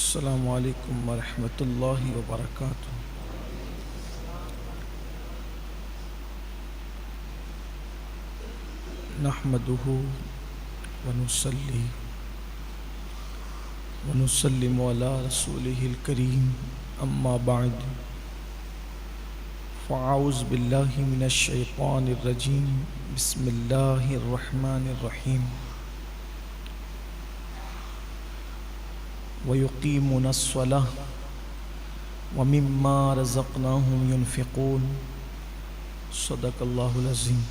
السلام علیکم ورحمۃ اللہ وبرکاتہ۔ نحمدہ ونصلی ونسلم علی رسولہ الکریم، اما بعد فاعوذ باللہ من الشیطان الرجیم، بسم اللہ الرحمن الرحیم۔ وَيُقِيمُونَ الصَّلَاةَ وَمِمَّا رَزَقْنَاهُمْ يُنْفِقُونَ۔ صدق اللہ العظیم۔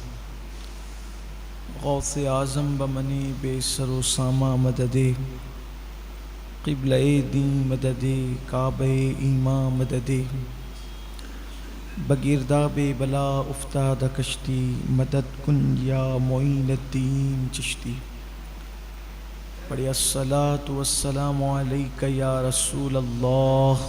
غوث اعظم بمنی بے سر و سامہ مددے، قبلہ دین مددے، کعبہ ایماں مددے، بگرداب بلا افتاد کشتی، مدد کن یا معین الدین چشتی۔ پڑھے الصلاۃ والسلام علیک یا رسول اللہ،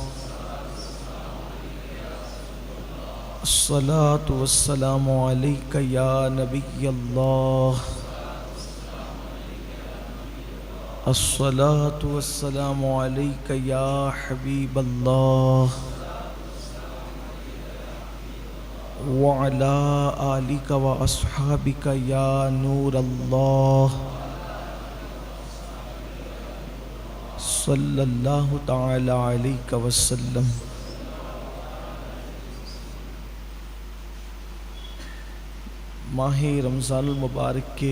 الصلاۃ والسلام علیک یا نبی اللہ، الصلاۃ والسلام علیک یا حبیب اللہ، وعلی آلک و اصحابک یا نور اللہ، صلی اللہ تعالی علیہ وسلم۔ ماہ رمضان المبارک کے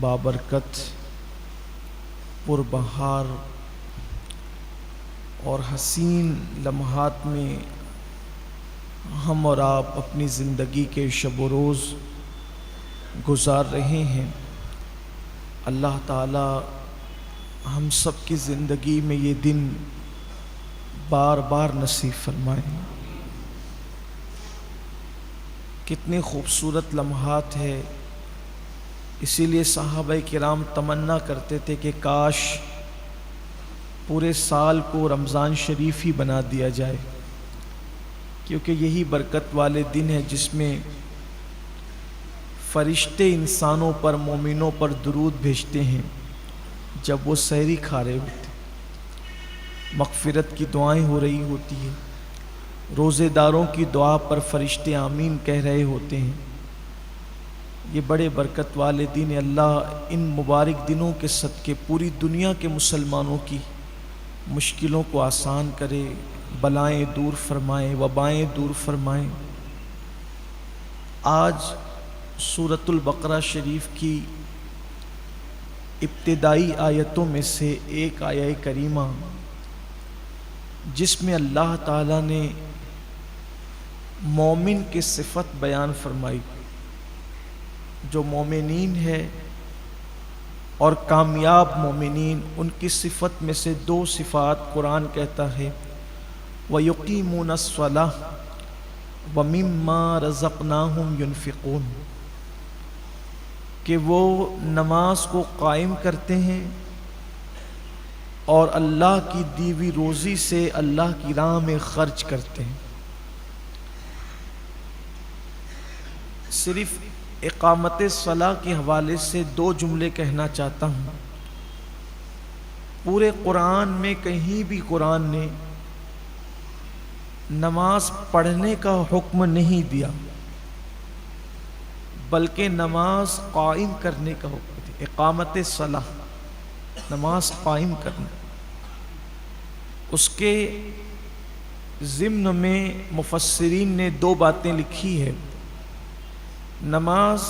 بابرکت، پربہار اور حسین لمحات میں ہم اور آپ اپنی زندگی کے شب و روز گزار رہے ہیں۔ اللہ تعالی ہم سب کی زندگی میں یہ دن بار بار نصیب فرمائیں۔ کتنے خوبصورت لمحات ہے، اسی لیے صحابہ کرام تمنا کرتے تھے کہ کاش پورے سال کو رمضان شریف ہی بنا دیا جائے، کیونکہ یہی برکت والے دن ہیں جس میں فرشتے انسانوں پر، مومنوں پر درود بھیجتے ہیں جب وہ سحری کھا رہے ہوتے، مغفرت کی دعائیں ہو رہی ہوتی ہیں، روزے داروں کی دعا پر فرشتے آمین کہہ رہے ہوتے ہیں۔ یہ بڑے برکت والے دن، اللہ ان مبارک دنوں کے صدقے پوری دنیا کے مسلمانوں کی مشکلوں کو آسان کرے، بلائیں دور فرمائیں، وبائیں دور فرمائیں۔ آج سورۃ البقرہ شریف کی ابتدائی آیتوں میں سے ایک آیہ کریمہ، جس میں اللہ تعالیٰ نے مومن کی صفت بیان فرمائی، جو مومنین ہے اور کامیاب مومنین، ان کی صفت میں سے دو صفات قرآن کہتا ہے، وَيُقِيمُونَ الصَّلَاةَ وَمِمَّا رَزَقْنَاهُمْ يُنْفِقُونَ، کہ وہ نماز کو قائم کرتے ہیں اور اللہ کی دی ہوئی روزی سے اللہ کی راہ میں خرچ کرتے ہیں۔ صرف اقامت صلاح کے حوالے سے دو جملے کہنا چاہتا ہوں۔ پورے قرآن میں کہیں بھی قرآن نے نماز پڑھنے کا حکم نہیں دیا، بلکہ نماز قائم کرنے کا حکم دیا۔ اقامت صلاح، نماز قائم کرنا۔ اس کے ضمن میں مفسرین نے دو باتیں لکھی ہے۔ نماز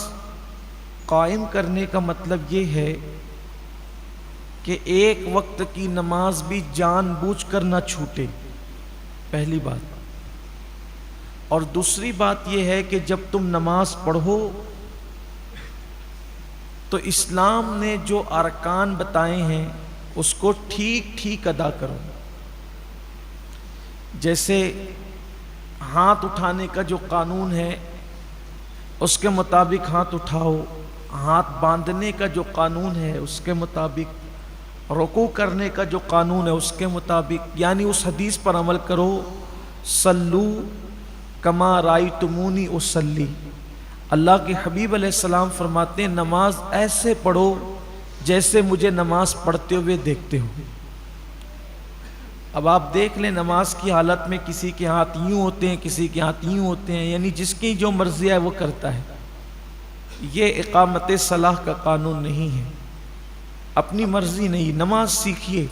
قائم کرنے کا مطلب یہ ہے کہ ایک وقت کی نماز بھی جان بوجھ کر نہ چھوٹے، پہلی بات۔ اور دوسری بات یہ ہے کہ جب تم نماز پڑھو تو اسلام نے جو ارکان بتائے ہیں اس کو ٹھیک ٹھیک ادا کرو۔ جیسے ہاتھ اٹھانے کا جو قانون ہے اس کے مطابق ہاتھ اٹھاؤ، ہاتھ باندھنے کا جو قانون ہے اس کے مطابق، رکوع کرنے کا جو قانون ہے اس کے مطابق، یعنی اس حدیث پر عمل کرو، صلو کما رأیتمونی اصلی۔ اللہ کے حبیب علیہ السلام فرماتے ہیں نماز ایسے پڑھو جیسے مجھے نماز پڑھتے ہوئے دیکھتے ہو۔ اب آپ دیکھ لیں نماز کی حالت میں کسی کے ہاتھ یوں ہوتے ہیں، کسی کے ہاتھ یوں ہوتے ہیں، یعنی جس کی جو مرضی ہے وہ کرتا ہے۔ یہ اقامت صلاح کا قانون نہیں ہے، اپنی مرضی نہیں۔ نماز سیکھیے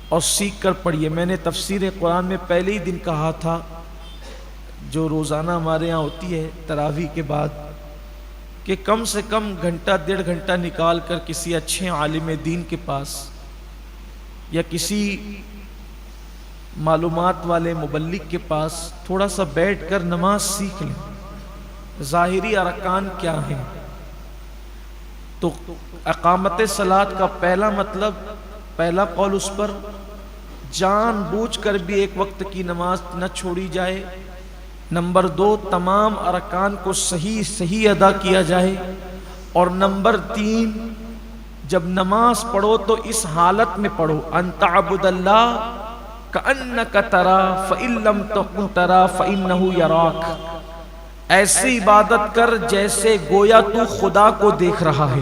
اور سیکھ کر پڑھیے۔ میں نے تفسیر قرآن میں پہلے ہی دن کہا تھا، جو روزانہ ہمارے ہاں ہوتی ہے تراویح کے بعد، کہ کم سے کم گھنٹہ ڈیڑھ گھنٹہ نکال کر کسی اچھے عالم دین کے پاس یا کسی معلومات والے مبلغ کے پاس تھوڑا سا بیٹھ کر نماز سیکھ لیں، ظاہری ارکان کیا ہیں۔ تو اقامت صلاۃ کا پہلا مطلب، پہلا قول اس پر جان بوجھ کر بھی ایک وقت کی نماز نہ چھوڑی جائے۔ نمبر دو، تمام ارکان کو صحیح ادا کیا جائے۔ اور نمبر تین، جب نماز پڑھو تو اس حالت میں پڑھو، ان تعبد اللہ کأنک ترا فإن لم تکن ترا فإنہ یراک، ایسی عبادت کر جیسے گویا تو خدا کو دیکھ رہا ہے۔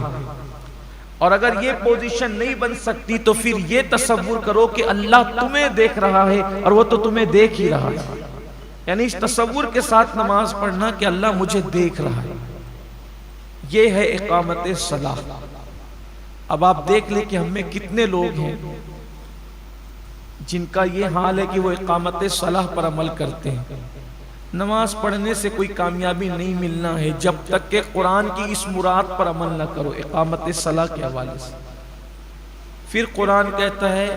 اور اگر یہ پوزیشن نہیں بن سکتی تو پھر یہ تصور کرو کہ اللہ تمہیں دیکھ رہا ہے اور وہ تو تمہیں دیکھ ہی رہا ہے، یعنی اس تصور کے ساتھ نماز پڑھنا کہ اللہ مجھے دیکھ رہا ہے۔ یہ ہے اقامت صلاح۔ اب آپ دیکھ لیں کہ ہم میں کتنے لوگ ہیں جن کا یہ حال ہے کہ وہ اقامت صلاح پر عمل کرتے ہیں۔ نماز پڑھنے سے کوئی کامیابی نہیں ملنا ہے جب تک کہ قرآن کی اس مراد پر عمل نہ کرو، اقامت صلاح کے حوالے سے۔ پھر قرآن کہتا ہے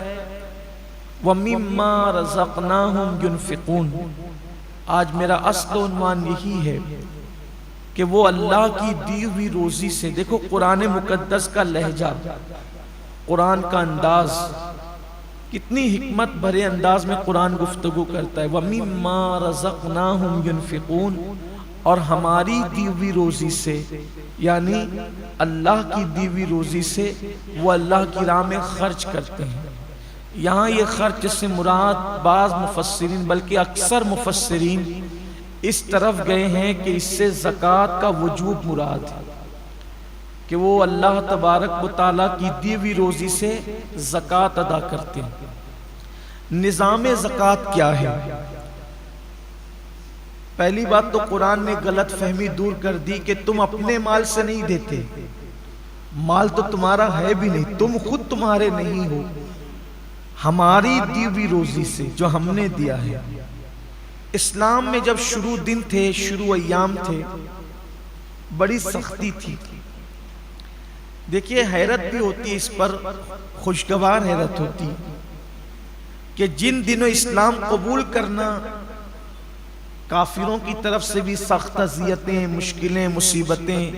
وَمِمَّا رَزَقْنَاهُمْ يُنْفِقُونَ۔ آج میرا اصل عنوان یہی ہے کہ وہ اللہ کی دی ہوئی روزی سے، دیکھو قرآن مقدس کا لہجہ، قرآن کا انداز، کتنی حکمت بھرے انداز میں قرآن گفتگو کرتا ہے۔ وَمِمَّا رَزَقْنَاهُمْ يُنْفِقُونَ، اور ہماری دی ہوئی روزی سے، یعنی اللہ کی دی ہوئی روزی سے وہ اللہ کی راہ میں خرچ کرتے ہیں۔ یہاں یہ خرچ سے مراد بعض مفسرین بلکہ اکثر مفسرین اس طرف گئے ہیں کہ اس سے زکوٰۃ کا وجوب مراد ہے، کہ وہ اللہ تبارک و تعالیٰ کی دی ہوئی روزی سے زکوٰۃ ادا کرتے ہیں۔ نظام زکوٰۃ کیا ہے؟ پہلی بات تو قرآن نے غلط فہمی دور کر دی کہ تم اپنے مال سے نہیں دیتے، مال تو تمہارا ہے بھی نہیں، تم خود تمہارے نہیں ہو، ہماری دی ہوئی روزی سے جو ہم نے دیا ہے۔ اسلام میں جب شروع دن تھے، شروع ایام تھے، بڑی سختی تھی۔ دیکھیے حیرت بھی ہوتی ہے اس پر، خوشگوار حیرت ہوتی کہ جن دنوں اسلام قبول کرنا کافروں کی طرف سے بھی سخت اذیتیں، مشکلیں، مصیبتیں،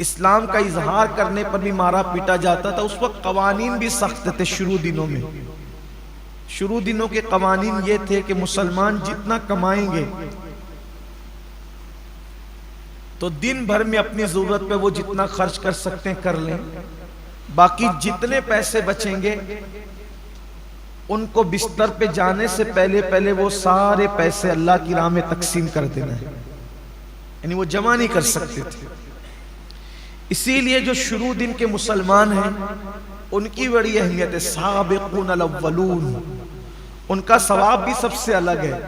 اسلام کا اظہار کرنے پر بھی مارا پیٹا جاتا تھا، اس وقت قوانین بھی سخت تھے۔ شروع دنوں میں، شروع دنوں کے قوانین یہ تھے کہ مسلمان جتنا کمائیں گے تو دن بھر میں اپنی ضرورت پہ وہ جتنا خرچ کر سکتے ہیں کر لیں، باقی جتنے پیسے بچیں گے ان کو بستر پہ جانے سے پہلے وہ سارے پیسے اللہ کی راہ میں تقسیم کر دینا ہے، یعنی وہ جمع نہیں کر سکتے تھے۔ اسی لیے جو شروع دن کے مسلمان ہیں ان کی بڑی اہمیت ہے، سابقون الاولون، ان کا ثواب بھی سب سے الگ ہے،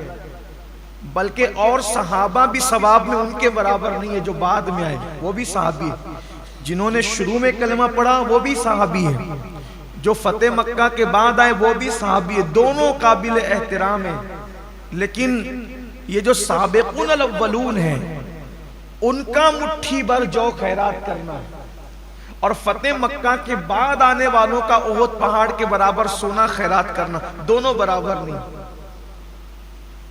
بلکہ اور صحابہ بھی ثواب میں ان کے برابر نہیں ہے جو بعد میں آئے، وہ بھی صحابی ہے۔ جنہوں نے شروع میں کلمہ پڑھا وہ بھی صحابی ہے، جو فتح مکہ کے بعد آئے وہ بھی صحابی ہے، دونوں قابل احترام ہیں۔ لیکن یہ جو سابقون الاولون ہیں ان کا مٹھی بھر جو خیرات کرنا اور فتح مکہ کے بعد آنے والوں کا احد پہاڑ کے برابر سونا خیرات کرنا، دونوں برابر نہیں۔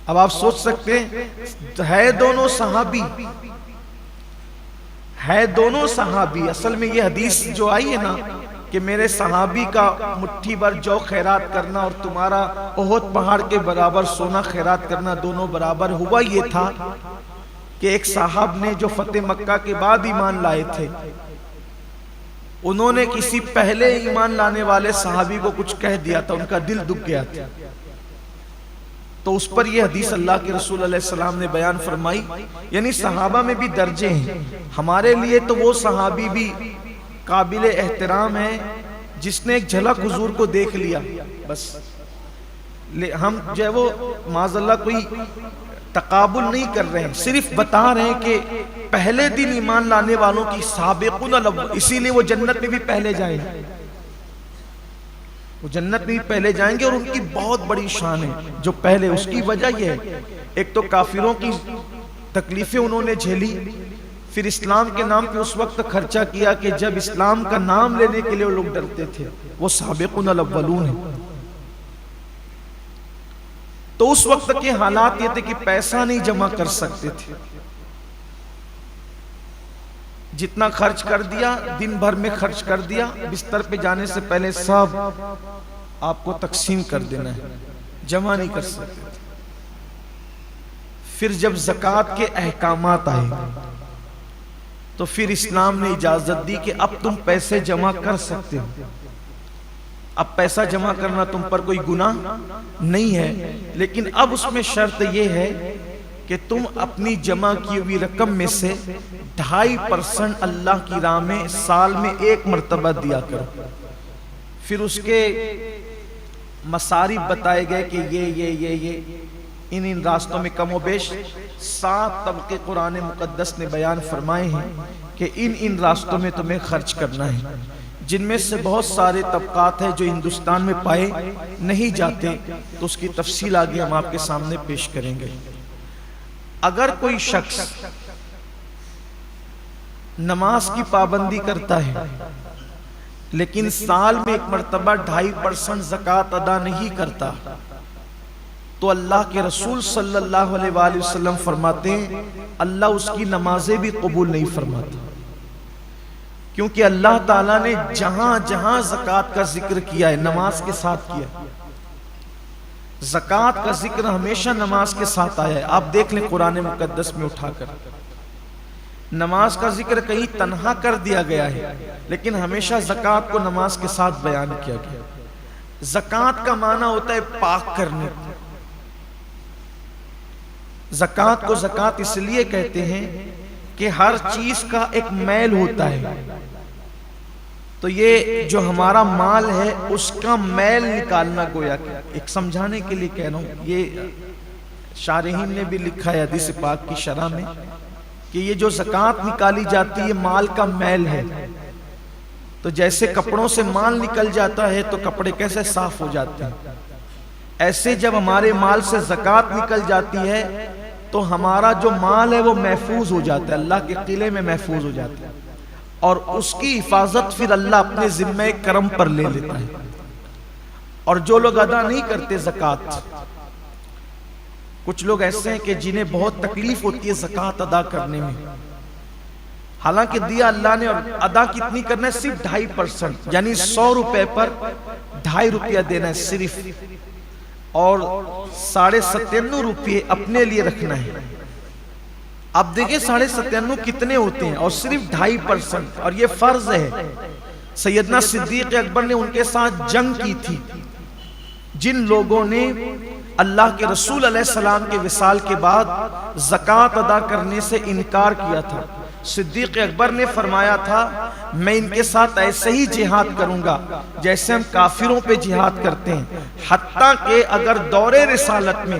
اب آپ سوچ سکتے ہیں، ہے دونوں صحابی، ہے دونوں صحابی۔ اصل میں یہ حدیث جو آئی ہے نا کہ میرے صحابی کا مٹھی بھر جو خیرات کرنا اور تمہارا احد پہاڑ کے برابر سونا خیرات کرنا دونوں برابر، ہوا یہ تھا کہ ایک صاحب نے جو فتح مکہ کے بعد ایمان لائے تھے، انہوں نے کسی پہلے ایمان لانے والے صحابی کو کچھ کہہ دیا تھا، ان کا دل دکھ گیا تھا، تو اس پر یہ حدیث اللہ کے رسول علیہ السلام نے بیان فرمائی۔ یعنی صحابہ میں بھی درجے ہیں، ہمارے لیے تو وہ صحابی بھی قابل احترام ہے جس نے ایک جھلک حضور کو دیکھ لیا، بس ہم جو ہے وہ معاذ اللہ کوئی تقابل نہیں کر رہے ہیں، صرف بتا رہے ہیں کہ پہلے دن ایمان لانے والوں کی سابقون الاول، اسی لیے وہ جنت میں بھی پہلے جائیں گے، وہ جنت میں بھی پہلے جائیں گے، اور ان کی بہت بڑی شان ہے جو پہلے. اس کی وجہ یہ ہے، ایک تو کافروں کی تکلیفیں انہوں نے جھیلی، پھر اسلام کے نام پہ اس وقت خرچہ کیا کہ جب اسلام کا نام لینے کے لیے وہ لوگ ڈرتے تھے. وہ سابقون الاولون ہیں. تو اس وقت کے حالات یہ تھے کہ پیسہ نہیں جمع کر سکتے تھے، جتنا خرچ کر دیا دن بھر میں خرچ کر دیا، بستر پہ جانے سے پہلے سب آپ کو تقسیم کر دینا ہے، جمع نہیں کر سکتے تھے. پھر جب زکوٰۃ کے احکامات آئے تو پھر اسلام نے اجازت دی کہ اب تم پیسے جمع کر سکتے ہو، اب پیسہ جمع کرنا تم پر کوئی گناہ نہیں ہے، لیکن اب اس میں شرط یہ ہے کہ تم اپنی جمع کی ہوئی رقم میں سے 2.5% اللہ کی راہ میں سال میں 1 مرتبہ دیا کرو. پھر اس کے مصارف بتائے گئے کہ یہ ان راستوں میں کم و بیش 7 طبقے قرآن مقدس نے بیان فرمائے ہیں کہ ان راستوں میں تمہیں خرچ کرنا ہے، جن میں سے بہت سارے طبقات ہیں جو ہندوستان میں پائے نہیں جاتے، تو اس کی تفصیل آگے ہم آپ کے سامنے پیش کریں گے. اگر کوئی شخص نماز کی پابندی کرتا ہے لیکن سال میں 1 مرتبہ 2.5% زکوٰۃ ادا نہیں کرتا، تو اللہ کے رسول صلی اللہ علیہ وآلہ وسلم فرماتے ہیں اللہ اس کی نمازیں بھی قبول نہیں فرماتا، کیونکہ اللہ تعالیٰ نے جہاں جہاں زکوٰۃ کا ذکر کیا ہے نماز کے ساتھ کیا ہے. زکوٰۃ کا ذکر ہمیشہ نماز کے ساتھ آیا ہے. آپ دیکھ لیں قرآن مقدس میں اٹھا کر نماز کا ذکر کہیں تنہا کر دیا گیا ہے، لیکن ہمیشہ زکوٰۃ کو نماز کے ساتھ بیان کیا گیا. زکوٰۃ کا معنی ہوتا ہے پاک کرنے. زکوٰۃ کو زکوٰۃ اس لیے کہتے ہیں کہ ہر چیز کا ایک میل ہوتا ہے، تو یہ جو ہمارا مال ہے اس کا میل نکالنا، گویا کہ ایک سمجھانے کے لیے کہہ رہا ہوں. یہ شارحین نے بھی لکھا ہے حدیث پاک کی شرح میں کہ یہ جو زکوٰۃ نکالی جاتی ہے مال کا میل ہے. تو جیسے کپڑوں سے مال نکل جاتا ہے تو کپڑے کیسے صاف ہو جاتے ہیں، ایسے جب ہمارے مال سے زکوٰۃ نکل جاتی ہے تو ہمارا جو مال ہے وہ محفوظ ہو جاتا ہے، اللہ کے قلعے میں محفوظ ہو جاتا ہے، اور اس کی حفاظت پھر اللہ اپنے ذمہ کرم پر لے لیتا ہے. اور جو لوگ ادا نہیں کرتے زکوٰۃ، کچھ لوگ ایسے ہیں کہ جنہیں بہت تکلیف ہوتی ہے زکوٰۃ ادا کرنے میں، حالانکہ دیا اللہ نے، اور ادا کتنی کرنا ہے؟ صرف 2.5%، یعنی 100 روپے پر 2.5 روپیہ دینا ہے صرف، اور 97.5 روپے اپنے لیے رکھنا ہے. اب دیکھیں 97.5 کتنے ہوتے ہیں، اور صرف 2.5%، اور یہ فرض ہے. سیدنا صدیق اکبر نے ان کے ساتھ جنگ کی تھی جن لوگوں نے اللہ کے رسول علیہ السلام کے وصال کے بعد زکوٰۃ ادا کرنے سے انکار کیا تھا. صدیق اکبر نے فرمایا تھا میں ان کے ساتھ ایسے ہی جہاد کروں گا جیسے ہم کافروں پہ جہاد کرتے ہیں، حتیٰ کہ اگر دور رسالت میں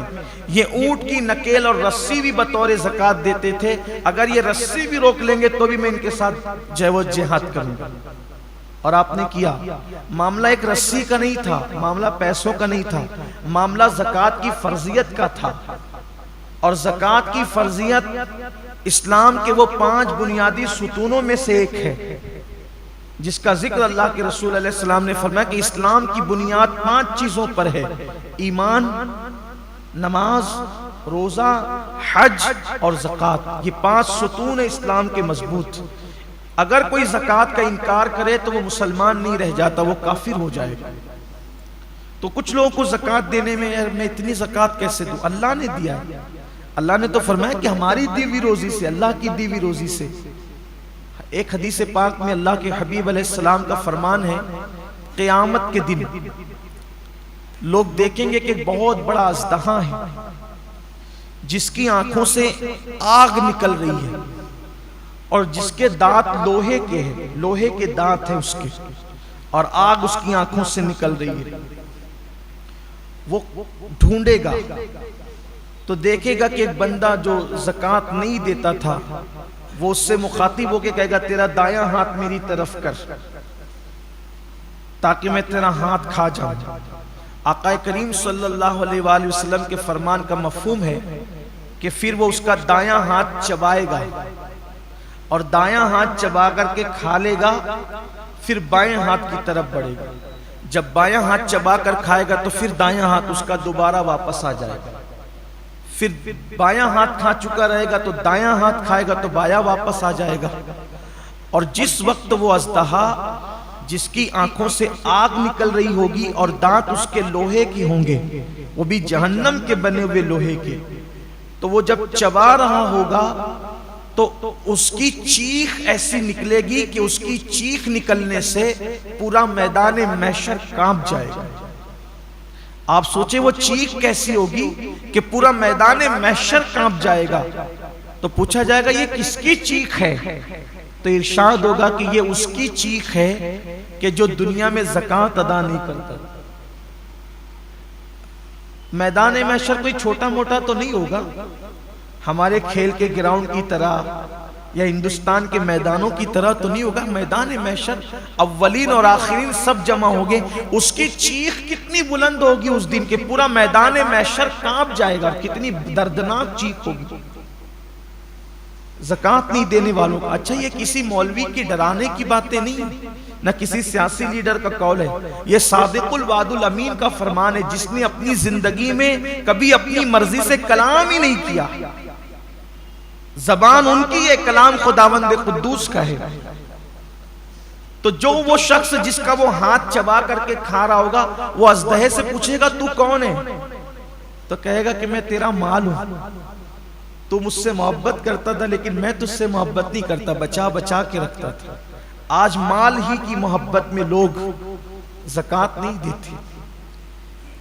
یہ اونٹ کی نکیل اور رسی بھی بطور زکوٰۃ دیتے تھے، اگر یہ رسی بھی روک لیں گے تو بھی میں ان کے ساتھ جہاد کروں گا. اور آپ نے کیا. معاملہ ایک رسی کا نہیں تھا، معاملہ پیسوں کا نہیں تھا، معاملہ زکوٰۃ کی فرضیت کا تھا. اور زکوٰۃ کی فرضیت اسلام کے وہ 5 بنیادی ستونوں میں سے ایک ہے جس کا ذکر اللہ کے رسول علیہ السلام نے فرمایا کہ اسلام کی بنیاد 5 چیزوں پر ہے: ایمان، نماز، روزہ، حج اور زکوٰۃ. یہ 5 ستون ہیں اسلام کے مضبوط. اگر کوئی زکوٰۃ کا انکار کرے تو وہ مسلمان نہیں رہ جاتا، وہ کافر ہو جائے گا. تو کچھ لوگوں کو زکوٰۃ دینے میں میں اتنی زکوٰۃ کیسے دوں؟ اللہ نے دیا ہے. اللہ نے تو فرمایا کہ ہماری دی ہوئی روزی سے، اللہ کی دی ہوئی روزی سے. ایک حدیث پاک میں اللہ کے حبیب علیہ السلام کا فرمان ہے قیامت کے دن لوگ دیکھیں گے کہ بہت بڑا اژدہا ہے جس کی آنکھوں سے آگ نکل رہی ہے اور جس کے دانت لوہے کے ہیں، لوہے کے دانت ہیں اس کے، اور آگ اس کی آنکھوں سے نکل رہی ہے. وہ ڈھونڈے گا تو دیکھے گا کہ ایک بندہ جو زکوٰۃ نہیں دیتا تھا وہ اس سے مخاطب ہو کے کہے گا تیرا دایاں ہاتھ میری طرف کر تاکہ میں تیرا ہاتھ کھا جاؤں۔ آقا کریم صلی اللہ علیہ وآلہ وسلم کے فرمان کا مفہوم ہے کہ پھر وہ اس کا دایاں ہاتھ چبائے گا اور دایاں ہاتھ چبا کر کے کھا لے گا، پھر بائیں ہاتھ کی طرف بڑھے گا۔ جب بایاں ہاتھ چبا کر کھائے گا تو پھر دایاں ہاتھ اس کا دوبارہ واپس آ جائے گا، پھر بایاں ہاتھ کھا چکا رہے گا تو دایاں ہاتھ کھائے گا تو بایاں واپس آ جائے گا۔ اور جس وقت وہ اژدہا جس کی آنکھوں سے آگ نکل رہی ہوگی اور دانت اس کے لوہے کی ہوں گے، وہ بھی جہنم کے بنے ہوئے لوہے کے، تو وہ جب چبا رہا ہوگا تو اس کی چیخ ایسی نکلے گی کہ اس کی چیخ نکلنے سے پورا میدان محشر کانپ جائے گا۔ آپ سوچیں وہ چیخ کیسی ہوگی کہ پورا میدان محشر کانپ جائے گا۔ تو پوچھا جائے گا یہ کس کی چیخ ہے؟ تو ارشاد ہوگا کہ یہ اس کی چیخ ہے کہ جو دنیا میں زکوٰۃ ادا نہیں کرتا۔ میدان محشر کوئی چھوٹا موٹا تو نہیں ہوگا، ہمارے کھیل کے گراؤنڈ کی طرح یا ہندوستان کے میدانوں کی طرح تو نہیں ہوگا۔ میدان محشر اولین اور آخرین سب جمع ہوگے، اس کی چیخ کتنی بلند ہوگی اس دن کہ پورا میدان محشر کانپ جائے گا، کتنی دردناک چیخ ہوگی زکوٰۃ نہیں دینے والوں کا۔ اچھا یہ کسی مولوی کی ڈرانے کی باتیں نہیں ہیں، نہ کسی سیاسی لیڈر کا قول ہے، یہ صادق الوعد الامین کا فرمان ہے جس نے اپنی زندگی میں کبھی اپنی مرضی سے کلام ہی نہیں کیا، زبان ان کی ہے، کلام خداوند قدوس کا ہے۔ تو جو وہ شخص جس کا وہ ہاتھ چبا کر کے کھا رہا ہوگا وہ اژدہے سے پوچھے گا تو کون ہے؟ تو کہے گا کہ میں تیرا مال ہوں، تو مجھ سے محبت کرتا تھا لیکن میں تجھ سے محبت نہیں کرتا، بچا بچا کے رکھتا تھا۔ آج مال ہی کی محبت میں لوگ زکوٰۃ نہیں دیتے۔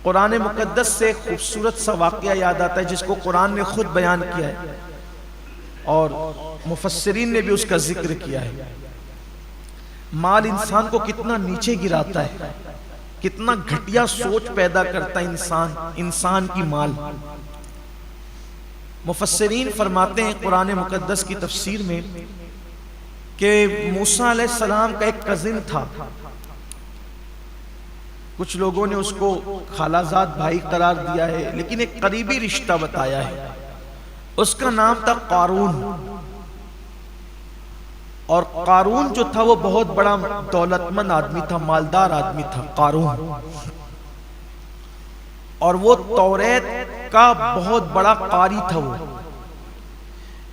قرآن مقدس سے ایک خوبصورت سا واقعہ یاد آتا ہے جس کو قرآن نے خود بیان کیا ہے اور مفسرین نے بھی اس کا ذکر کیا ہے۔ مال انسان کو کتنا نیچے گراتا ہے، کتنا گھٹیا سوچ پیدا کرتا ہے انسان کی مال۔ مفسرین فرماتے ہیں قرآن مقدس کی تفسیر میں کہ موسیٰ علیہ السلام کا ایک کزن تھا، کچھ لوگوں نے اس کو خالہ زاد بھائی قرار دیا ہے لیکن ایک قریبی رشتہ بتایا ہے، اس کا نام تھا قارون۔ اور قارون جو تھا وہ بہت بڑا دولت مند آدمی تھا، مالدار آدمی تھا قارون، اور وہ توریت کا بہت بڑا قاری تھا۔ وہ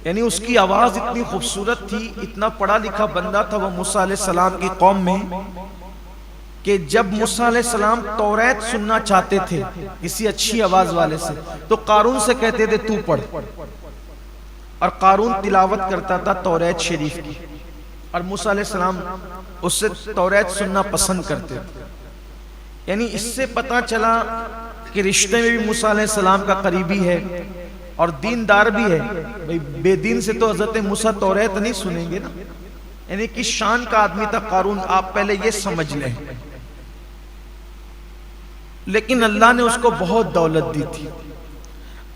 یعنی اس کی آواز اتنی خوبصورت تھی، اتنا پڑھا لکھا بندہ تھا وہ موسیٰ علیہ السلام کی قوم میں کہ جب موسیٰ علیہ السلام توریت سننا چاہتے تھے کسی اچھی آواز والے سے تو قارون سے کہتے تھے تو پڑھ، اور قارون تلاوت کرتا تھا توریت شریف کی، اور موسیٰ علیہ السلام اس سے توریت سننا پسند کرتے تھے۔ یعنی اس سے پتہ چلا کہ رشتے میں بھی موسیٰ علیہ السلام کا قریبی ہے اور دیندار بھی ہے۔ بھئی بے دین سے تو حضرت موسیٰ توریت نہیں سنیں گے نا، یعنی کس شان کا آدمی تھا قارون، آپ پہلے یہ سمجھ لیں۔ لیکن اللہ نے اس کو بہت دولت دی تھی،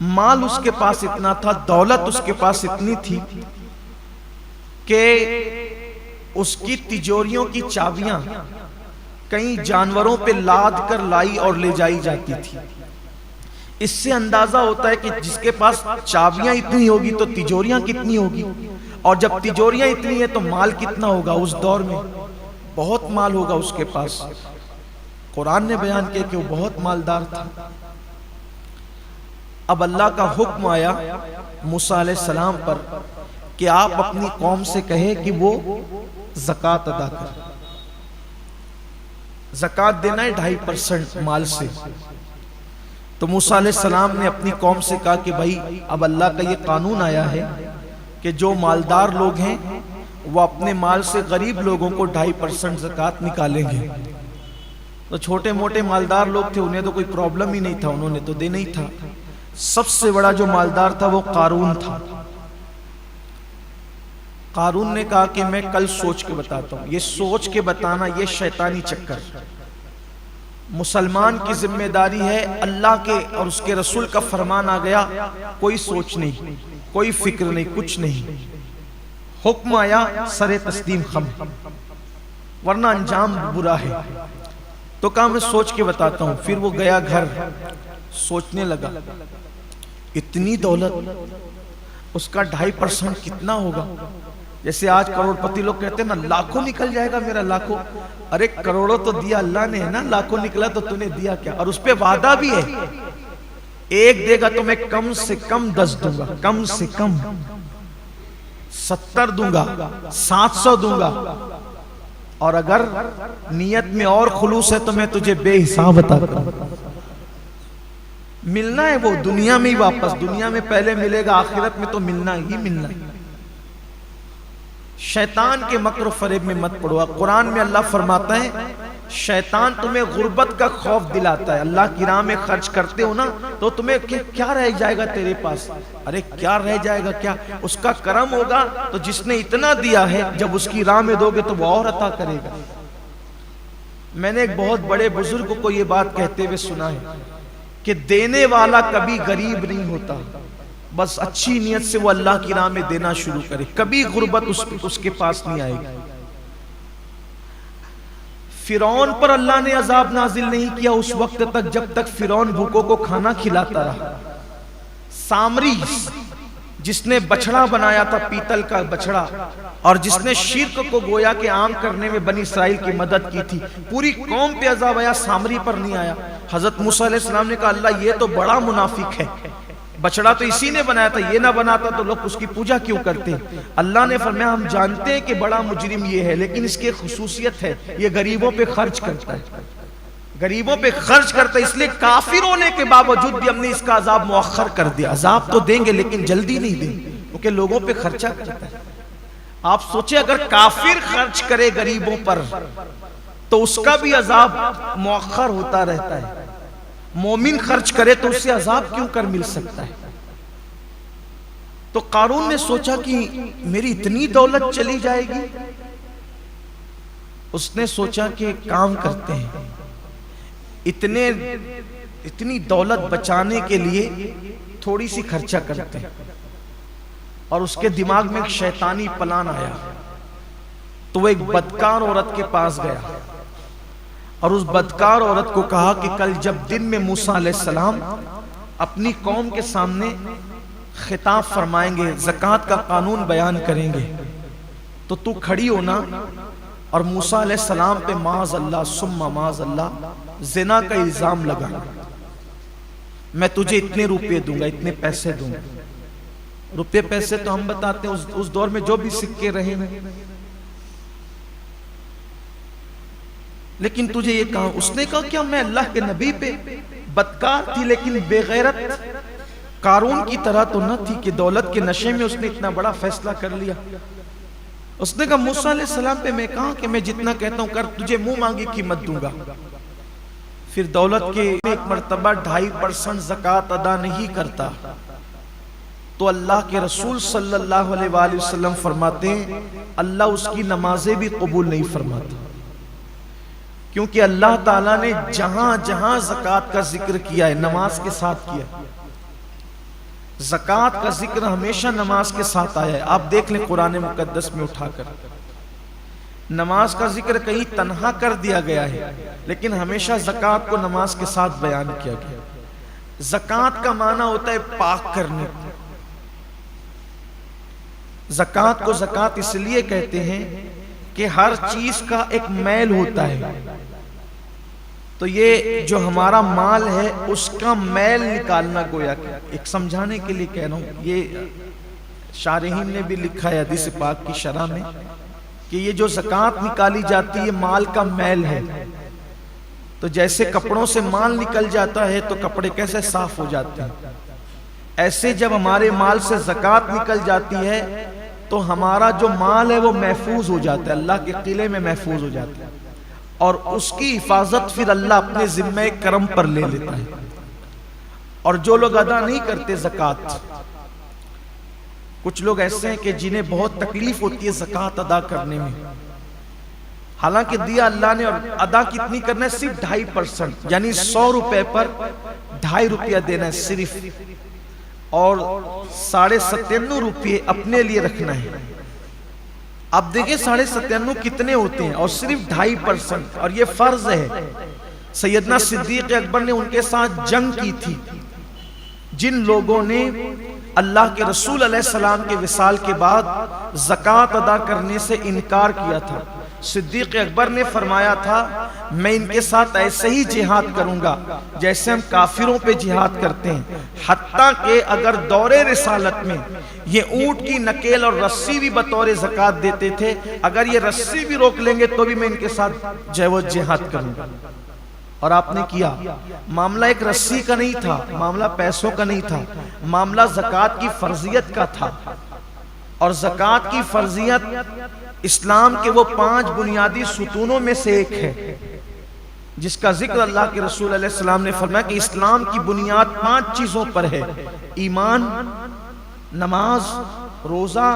مال اس کے پاس اتنا تھا، دولت اس کے پاس اتنی تھی کہ اس کی تجوریوں کی چابیاں کئی جانوروں پہ لاد کر لائی اور لے جائی جاتی تھی۔ اس سے اندازہ ہوتا ہے کہ جس کے پاس چابیاں اتنی ہوگی تو تجوریاں کتنی ہوگی، اور جب تجوریاں اتنی ہیں تو مال کتنا ہوگا۔ اس دور میں بہت مال ہوگا اس کے پاس۔ قرآن نے بیان کیا کہ وہ بہت مالدار تھا۔ اب اللہ کا حکم آیا موسیٰ علیہ السلام پر کہ آپ اپنی قوم سے کہے کہ وہ زکوٰۃ ادا کریں۔ زکوٰۃ دینا ہے 2.5% مال سے۔ تو موسیٰ علیہ السلام نے اپنی قوم سے کہا کہ بھائی اب اللہ کا یہ قانون آیا ہے کہ جو مالدار لوگ ہیں وہ اپنے مال سے غریب لوگوں کو 2.5% زکوٰۃ نکالیں گے۔ تو چھوٹے موٹے مالدار لوگ تھے، انہیں تو کوئی پرابلم ہی نہیں تھا، انہوں نے تو دینا ہی تھا۔ سب سے بڑا جو مالدار تھا وہ قارون تھا۔ قارون نے کہا کہ میں کل سوچ کے بتاتا ہوں۔ یہ سوچ کے بتانا یہ شیطانی چکر، مسلمان کی ذمہ داری ہے، اللہ کے اور اس کے رسول کا فرمان آ گیا، کوئی سوچ نہیں، کوئی فکر نہیں، کچھ نہیں، حکم آیا سر تسلیم خم، ورنہ انجام برا ہے۔ تو کہا میں سوچ کے بتاتا ہوں۔ پھر وہ گیا گھر، سوچنے لگا اتنی دولت، اس کا 2.5% کتنا ہوگا؟ جیسے آج کروڑ پتی لوگ کہتے ہیں نا لاکھوں نکل جائے گا میرا، لاکھوں۔ ارے کروڑوں تو دیا اللہ نے ہے نا، لاکھوں نکلا تو تو نے دیا کیا؟ اور اس پہ وعدہ بھی ہے، ایک دے گا تو میں کم سے کم 10 دوں گا، کم سے کم 70 دوں گا، 700 دوں گا، اور اگر نیت میں اور خلوص ہے تو میں تجھے بے حساب عطا کروں۔ ملنا ہے وہ دنیا میں ہی، واپس دنیا میں پہلے ملے گا، آخرت میں تو ملنا ہی ملنا ہے۔ شیطان کے مکر و فریب میں مت پڑو۔ قرآن میں اللہ فرماتا ہے شیطان تمہیں غربت کا خوف دلاتا ہے، اللہ کی راہ میں خرچ کرتے ہو نا تو تمہیں کیا رہ جائے گا تیرے پاس؟ ارے کیا رہ جائے گا؟ کیا اس کا کرم ہوگا تو جس نے اتنا دیا ہے جب اس کی راہ میں دو گے تو وہ اور عطا کرے گا۔ میں نے ایک بہت بڑے بزرگ کو یہ بات کہتے ہوئے سنا ہے کہ دینے والا کبھی غریب نہیں ہوتا، بس اچھی نیت سے وہ اللہ کی راہ میں دینا شروع کرے، کبھی غربت اس کے پاس نہیں آئے گی۔ فرعون پر اللہ نے عذاب نازل نہیں کیا اس وقت تک جب تک فرعون بھوکوں کو کھانا کھلاتا رہا۔ سامری جس نے بچڑا بنایا تھا، پیتل کا بچڑا، اور جس نے شرک کو گویا کہ عام کرنے میں بنی اسرائیل کی مدد کی تھی، پوری قوم پہ عذاب آیا، سامری پر نہیں آیا۔ حضرت موسیٰ علیہ السلام نے کہا اللہ یہ تو بڑا منافق ہے، بچڑا تو اسی نے بنایا تھا، یہ نہ بناتا تو لوگ اس کی پوجا کیوں کرتے؟ اللہ نے فرمایا ہم جانتے ہیں کہ بڑا مجرم یہ ہے، لیکن اس کی خصوصیت ہے یہ غریبوں پہ خرچ کرتا ہے، غریبوں پہ خرچ کرتا ہے، اس لیے کافر ہونے کے باوجود بھی ہم نے اس کا عذاب مؤخر کر دیا۔ عذاب تو دیں گے لیکن جلدی نہیں دیں گے کیونکہ لوگوں پہ خرچہ کرتا ہے۔ آپ سوچیں اگر کافر خرچ کرے غریبوں پر تو اس کا بھی عذاب مؤخر ہوتا رہتا ہے، مومن خرچ کرے تو اسے عذاب کیوں کر مل سکتا ہے؟ تو قارون نے سوچا کہ میری اتنی دولت چلی جائے گی۔ اس نے سوچا کہ کام کرتے ہیں، اتنی دولت بچانے کے لیے تھوڑی سی خرچہ کرتے ہیں۔ اور اس کے دماغ میں ایک شیطانی پلان آیا، تو وہ ایک بدکار عورت کے پاس گیا اور اس بدکار عورت کو کہا کہ کل جب دن میں موسیٰ علیہ السلام اپنی قوم کے سامنے خطاب فرمائیں گے، زکوٰۃ کا قانون بیان کریں گے، تو تو کھڑی ہونا اور موسیٰ علیہ السلام پہ معاذ اللہ ثم معاذ اللہ زنا کا الزام لگانا۔ میں تجھے اتنے روپے دوں گا، اتنے پیسے دوں گا۔ روپے پیسے تو ہم بتاتے ہیں اس دور میں جو بھی سکے رہے ہیں، لیکن تجھے یہ کہا۔ اس نے کہا کیا میں اللہ کے نبی پہ بدکار تھی لیکن بے غیرت قارون کی طرح تو نہ تھی کہ دولت کے نشے میں اس نے اتنا بڑا فیصلہ کر لیا۔ اس نے کہا موسیٰ علیہ السلام پہ میں کہا کہ میں جتنا کہتا ہوں کر، تجھے منہ مانگی قیمت دوں گا۔ پھر دولت کے ایک مرتبہ 2.5% زکوٰۃ ادا نہیں کرتا تو اللہ کے رسول صلی اللہ علیہ وآلہ وسلم فرماتے ہیں اللہ اس کی نمازیں بھی قبول نہیں فرماتا، کیونکہ اللہ تعالیٰ نے جہاں جہاں زکوٰۃ کا ذکر کیا ہے نماز کے ساتھ کیا ہے۔ زکوٰۃ کا ذکر ہمیشہ نماز کے ساتھ آیا ہے۔ آپ دیکھ لیں قرآن مقدس میں اٹھا کر، نماز کا ذکر کہیں تنہا کر دیا گیا ہے لیکن ہمیشہ زکوٰۃ کو نماز کے ساتھ بیان کیا گیا۔ زکوٰۃ کا معنی ہوتا ہے پاک کرنے۔ زکوٰۃ کو زکوٰۃ اس لیے کہتے ہیں کہ ہر چیز کا ایک میل ہوتا ہے، تو یہ جو ہمارا مال ہے اس کا میل نکالنا، گویا کہ ایک سمجھانے کے لیے کہہ رہا ہوں۔ یہ شارحین نے بھی لکھا ہے حدیث پاک کی شرح میں کہ یہ جو زکوٰۃ نکالی جاتی ہے مال کا میل ہے، تو جیسے کپڑوں سے مال نکل جاتا ہے تو کپڑے کیسے صاف ہو جاتے ہیں، ایسے جب ہمارے مال سے زکوٰۃ نکل جاتی ہے تو ہمارا جو مال ہے وہ محفوظ ہو جاتا ہے، اللہ کے قلعے میں محفوظ ہو جاتا ہے، اور اس کی حفاظت پھر اللہ اپنے ذمہ کرم پر لے لیتا ہے۔ اور جو لوگ ادا نہیں کرتے زکوٰۃ، کچھ لوگ ایسے ہیں کہ جنہیں بہت تکلیف ہوتی ہے زکوٰۃ ادا کرنے میں، حالانکہ دیا اللہ نے، اور ادا کتنی کرنا ہے؟ صرف 2.5%، یعنی 100 روپے پر 2.5 روپیہ دینا ہے صرف، اور 97.5 روپے اپنے لیے رکھنا ہے۔ اب دیکھیں 97.5 کتنے ہوتے ہیں، اور صرف 2.5%، اور یہ فرض ہے۔ سیدنا صدیق اکبر نے ان کے ساتھ جنگ کی تھی، جن لوگوں نے اللہ کے رسول علیہ السلام کے وصال کے بعد زکوٰۃ ادا کرنے سے انکار کیا تھا۔ صدیق اکبر نے فرمایا تھا میں ان کے ساتھ ایسے ہی جہاد کروں گا جیسے ہم کافروں پہ جہاد کرتے ہیں، حتیٰ کہ اگر دور رسالت میں یہ اونٹ کی نکیل اور رسی بھی بطور زکوٰۃ دیتے تھے، اگر یہ رسی بھی روک لیں گے تو بھی میں ان کے ساتھ جہاد کروں گا۔ اور آپ نے کیا۔ معاملہ ایک رسی کا نہیں تھا، معاملہ پیسوں کا نہیں تھا، معاملہ زکوٰۃ کی فرضیت کا تھا۔ اور زکوٰۃ کی فرضیت اسلام کے وہ 5 بنیادی ستونوں میں سے ایک ہے، جس کا ذکر اللہ کے رسول علیہ السلام نے فرمایا کہ اسلام کی بنیاد 5 چیزوں پر ہے: ایمان، نماز، روزہ،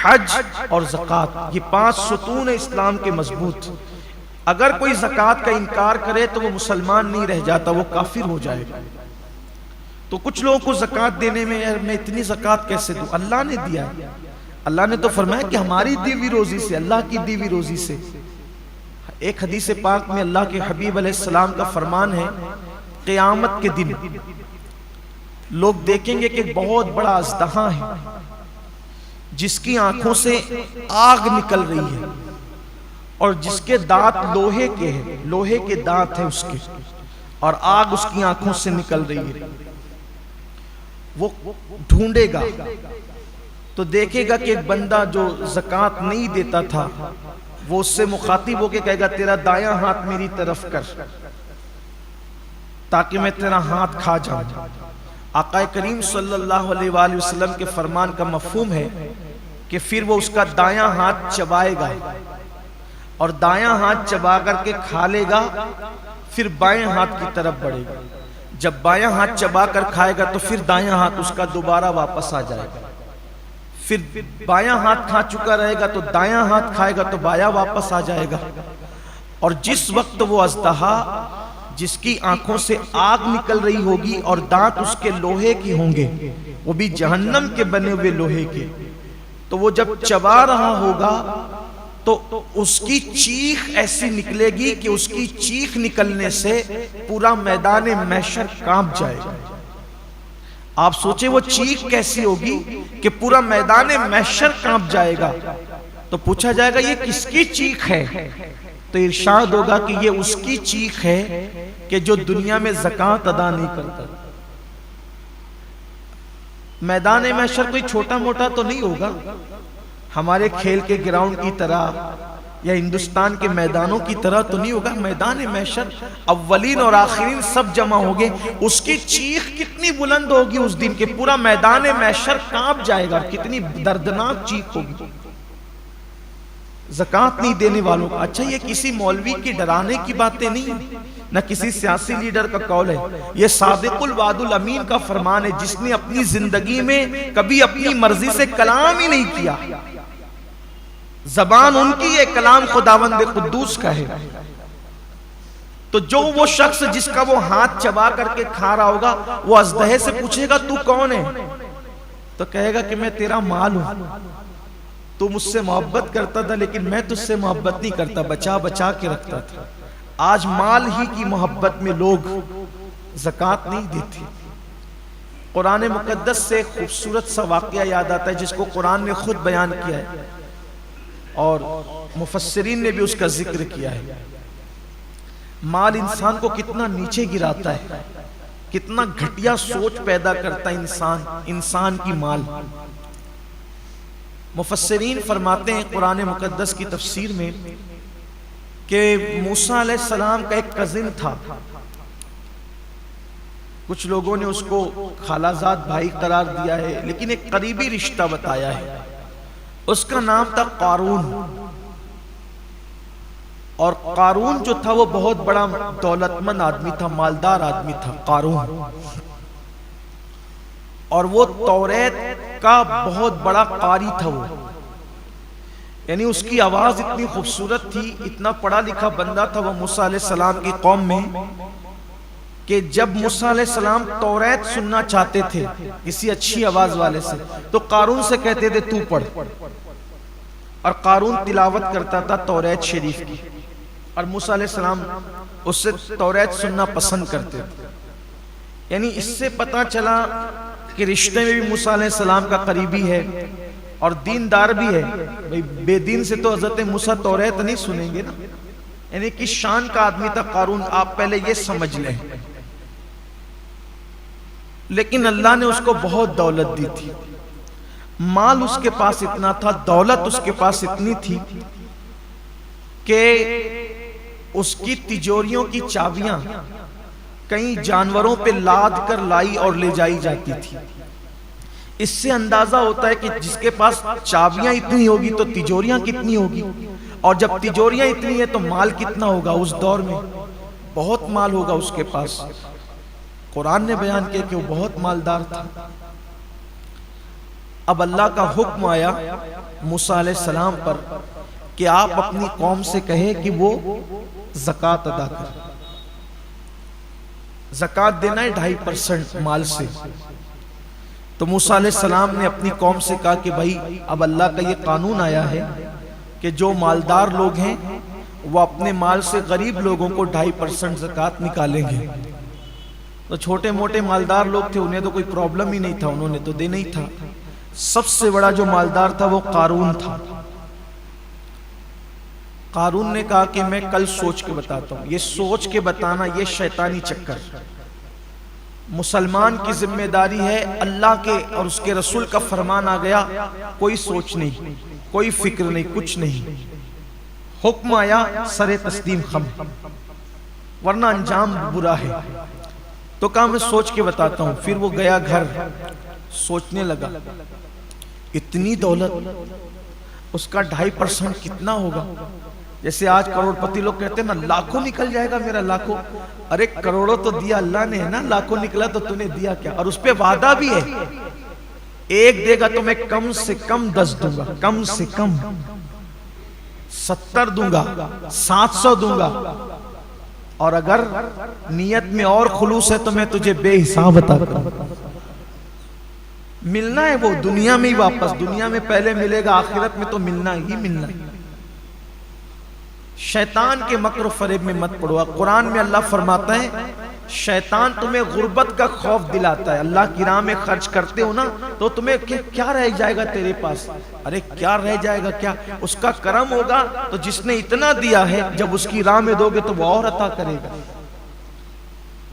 حج اور زکوٰۃ۔ یہ 5 ستون ہیں اسلام کے مضبوط۔ اگر کوئی زکوٰۃ کا انکار کرے تو وہ مسلمان نہیں رہ جاتا، وہ کافر ہو جائے گا۔ تو کچھ لوگوں کو زکوٰۃ دینے میں یار میں اتنی زکوٰۃ کیسے دوں؟ اللہ نے دیا ہے۔ اللہ نے تو فرمایا کہ ہماری دی ہوئی روزی سے، اللہ کی دی ہوئی روزی سے۔ ایک حدیث پاک میں اللہ کے حبیب علیہ السلام کا فرمان ہے، قیامت کے دن لوگ دیکھیں گے کہ ایک بہت بڑا اژدہا ہے جس کی آنکھوں سے آگ نکل رہی ہے، اور جس کے دانت لوہے کے ہیں، لوہے کے دانت ہیں اس کے، اور آگ اس کی آنکھوں سے نکل رہی ہے۔ وہ ڈھونڈے گا تو دیکھے گا کہ ایک بندہ جو زکوٰۃ نہیں دیتا تھا، وہ اس سے مخاطب ہو کے کہے گا تیرا دایاں ہاتھ میری طرف کر تاکہ میں تیرا ہاتھ کھا جاؤں۔ آقا کریم صلی اللہ علیہ وآلہ وسلم کے فرمان کا مفہوم ہے کہ پھر وہ اس کا دایاں ہاتھ چبائے گا، اور دایاں ہاتھ چبا کر کے کھا لے گا، پھر بائیں ہاتھ کی طرف بڑھے گا۔ جب بایاں ہاتھ چبا کر کھائے گا تو پھر دایاں ہاتھ اس کا دوبارہ واپس آ جائے گا، پھر بایاں ہاتھ کھا چکا رہے گا تو دایاں ہاتھ کھائے گا تو بایاں واپس آ جائے گا۔ اور جس وقت وہ اژدہا جس کی آنکھوں سے آگ نکل رہی ہوگی اور دانت اس کے لوہے کی ہوں گے، وہ بھی جہنم کے بنے ہوئے لوہے کے، تو وہ جب چبا رہا ہوگا تو اس کی چیخ ایسی نکلے گی کہ اس کی چیخ نکلنے سے پورا میدان محشر کانپ جائے گا۔ آپ سوچیں وہ چیخ کیسی ہوگی کہ پورا میدان محشر کانپ جائے گا۔ تو پوچھا جائے گا یہ کس کی چیخ ہے؟ تو ارشاد ہوگا کہ یہ اس کی چیخ ہے کہ جو دنیا میں زکوٰۃ ادا نہیں کرتا۔ میدان محشر کوئی چھوٹا موٹا تو نہیں ہوگا، ہمارے کھیل کے گراؤنڈ کی طرح یا ہندوستان کے میدانوں کی طرح تو نہیں ہوگا۔ میدان محشر اولین اور آخرین سب جمع ہوگے، اس کی چیخ کتنی بلند ہوگی اس دن کہ پورا میدان محشر کانپ جائے گا، کتنی دردناک چیخ ہوگی زکوٰۃ نہیں دینے والوں کا۔ اچھا یہ کسی مولوی کی ڈرانے کی باتیں نہیں ہیں، نہ کسی سیاسی لیڈر کا قول ہے، یہ صادق الوعد الامین کا فرمان ہے، جس نے اپنی زندگی میں کبھی اپنی مرضی سے کلام ہی نہیں کیا، زبان ان کی، یہ کلام خداوند قدوس کا ہے۔ تو جو وہ شخص جس کا وہ ہاتھ چبا کر کے کھا رہا ہوگا، وہ اژدہے سے پوچھے گا تو کون ہے؟ تو کہے گا کہ میں تیرا مال ہوں، تو مجھ سے محبت کرتا تھا لیکن میں تجھ سے محبت نہیں کرتا، بچا بچا کے رکھتا تھا۔ آج مال ہی کی محبت میں لوگ زکوٰۃ نہیں دیتے۔ قرآن مقدس سے خوبصورت سا واقعہ یاد آتا ہے جس کو قرآن نے خود بیان کیا ہے اور مفسرین نے بھی اس کا ذکر کیا ہے۔ مال انسان کو کتنا نیچے گراتا ہے، کتنا گھٹیا سوچ پیدا کرتا ہے انسان کی مال۔ مفسرین فرماتے ہیں قرآن مقدس کی تفسیر میں کہ موسیٰ علیہ السلام کا ایک کزن تھا، کچھ لوگوں نے اس کو خالہ زاد بھائی قرار دیا ہے لیکن ایک قریبی رشتہ بتایا ہے، اس کا نام تھا قارون۔ اور قارون جو تھا وہ بہت بڑا دولت مند آدمی تھا، مالدار آدمی تھا قارون، اور وہ توریت کا بہت بڑا قاری تھا۔ وہ یعنی اس کی آواز اتنی خوبصورت تھی، اتنا پڑھا لکھا بندہ تھا وہ موسیٰ علیہ السلام کی قوم میں، کہ جب موسیٰ علیہ السلام توریت سننا چاہتے تھے کسی اچھی آواز والے سے تو قارون سے کہتے تھے تو پڑھ، اور قارون تلاوت کرتا تھا توریت شریف کی، اور موسیٰ علیہ السلام اس سے توریت سننا پسند کرتے تھے۔ یعنی اس سے پتہ چلا کہ رشتے میں بھی موسیٰ علیہ السلام کا قریبی ہے اور دیندار بھی ہے۔ بے دین سے تو حضرت موسیٰ توریت نہیں سنیں گے نا، یعنی کس شان کا آدمی تھا قارون، آپ پہلے یہ سمجھ لیں۔ لیکن اللہ نے اس کو بہت دولت دی تھی، مال اس کے پاس اتنا تھا، دولت اس کے پاس اتنی تھی کہ اس کی تجوریوں کی چابیاں کئی جانوروں پہ لاد کر لائی اور لے جائی جاتی تھی۔ اس سے اندازہ ہوتا ہے کہ جس کے پاس چابیاں اتنی ہوگی تو تجوریاں کتنی ہوگی، اور جب تجوریاں اتنی ہیں تو مال کتنا ہوگا۔ اس دور میں بہت مال ہوگا اس کے پاس۔ قرآن نے بیان کیا کہ وہ بہت مالدار تھا۔ اب اللہ کا حکم آیا موسیٰ علیہ السلام پر کہ آپ اپنی قوم سے کہیں کہ وہ زکوٰۃ ادا کریں۔ زکوٰۃ دینا ہے 2.5% مال سے۔ تو موسیٰ علیہ السلام نے اپنی قوم سے کہا کہ بھائی اب اللہ کا یہ قانون آیا ہے کہ جو مالدار لوگ ہیں وہ اپنے مال سے غریب لوگوں کو 2.5% زکوٰۃ نکالیں گے۔ تو چھوٹے موٹے مالدار لوگ تھے، انہیں تو کوئی پرابلم ہی نہیں تھا، انہوں نے تو دینا ہی تھا۔ سب سے بڑا جو مالدار تھا وہ قارون تھا۔ قارون نے کہا کہ میں کل سوچ کے بتاتا ہوں۔ یہ سوچ کے بتانا یہ شیطانی چکر، مسلمان کی ذمہ داری ہے، اللہ کے اور اس کے رسول کا فرمان آ گیا، کوئی سوچ نہیں، کوئی فکر نہیں، کچھ نہیں، حکم آیا سر تسلیم خم، ورنہ انجام برا ہے۔ تو کہا میں سوچ کے بتاتا ہوں۔ پھر وہ گیا گھر، سوچنے لگا اتنی دولت، اس کا 2.5% کتنا ہوگا؟ جیسے آج کروڑ پتی لوگ کہتے ہیں نا لاکھوں نکل جائے گا میرا، لاکھوں۔ ارے کروڑوں تو دیا اللہ نے ہے نا، لاکھوں نکلا تو تو نے دیا کیا؟ اور اس پہ وعدہ بھی ہے، ایک دے گا تو میں کم سے کم 10 دوں گا، کم سے کم 70 دوں گا، 700 دوں گا، اور اگر نیت میں اور خلوص ہے تو میں تجھے بے حساب عطا کروں۔ ملنا ہے وہ دنیا میں ہی، واپس دنیا میں پہلے ملے گا، آخرت میں تو ملنا ہی ملنا ہے۔ شیطان کے مکر و فریب میں مت پڑو۔ قرآن میں اللہ فرماتا ہے شیطان تمہیں غربت کا خوف دلاتا ہے، اللہ کی راہ میں خرچ کرتے ہو نا تو تمہیں کیا رہ جائے گا تیرے پاس؟ ارے کیا رہ جائے گا؟ کیا اس کا کرم ہوگا تو جس نے اتنا دیا ہے جب اس کی راہ میں دو گے تو وہ اور عطا کرے گا۔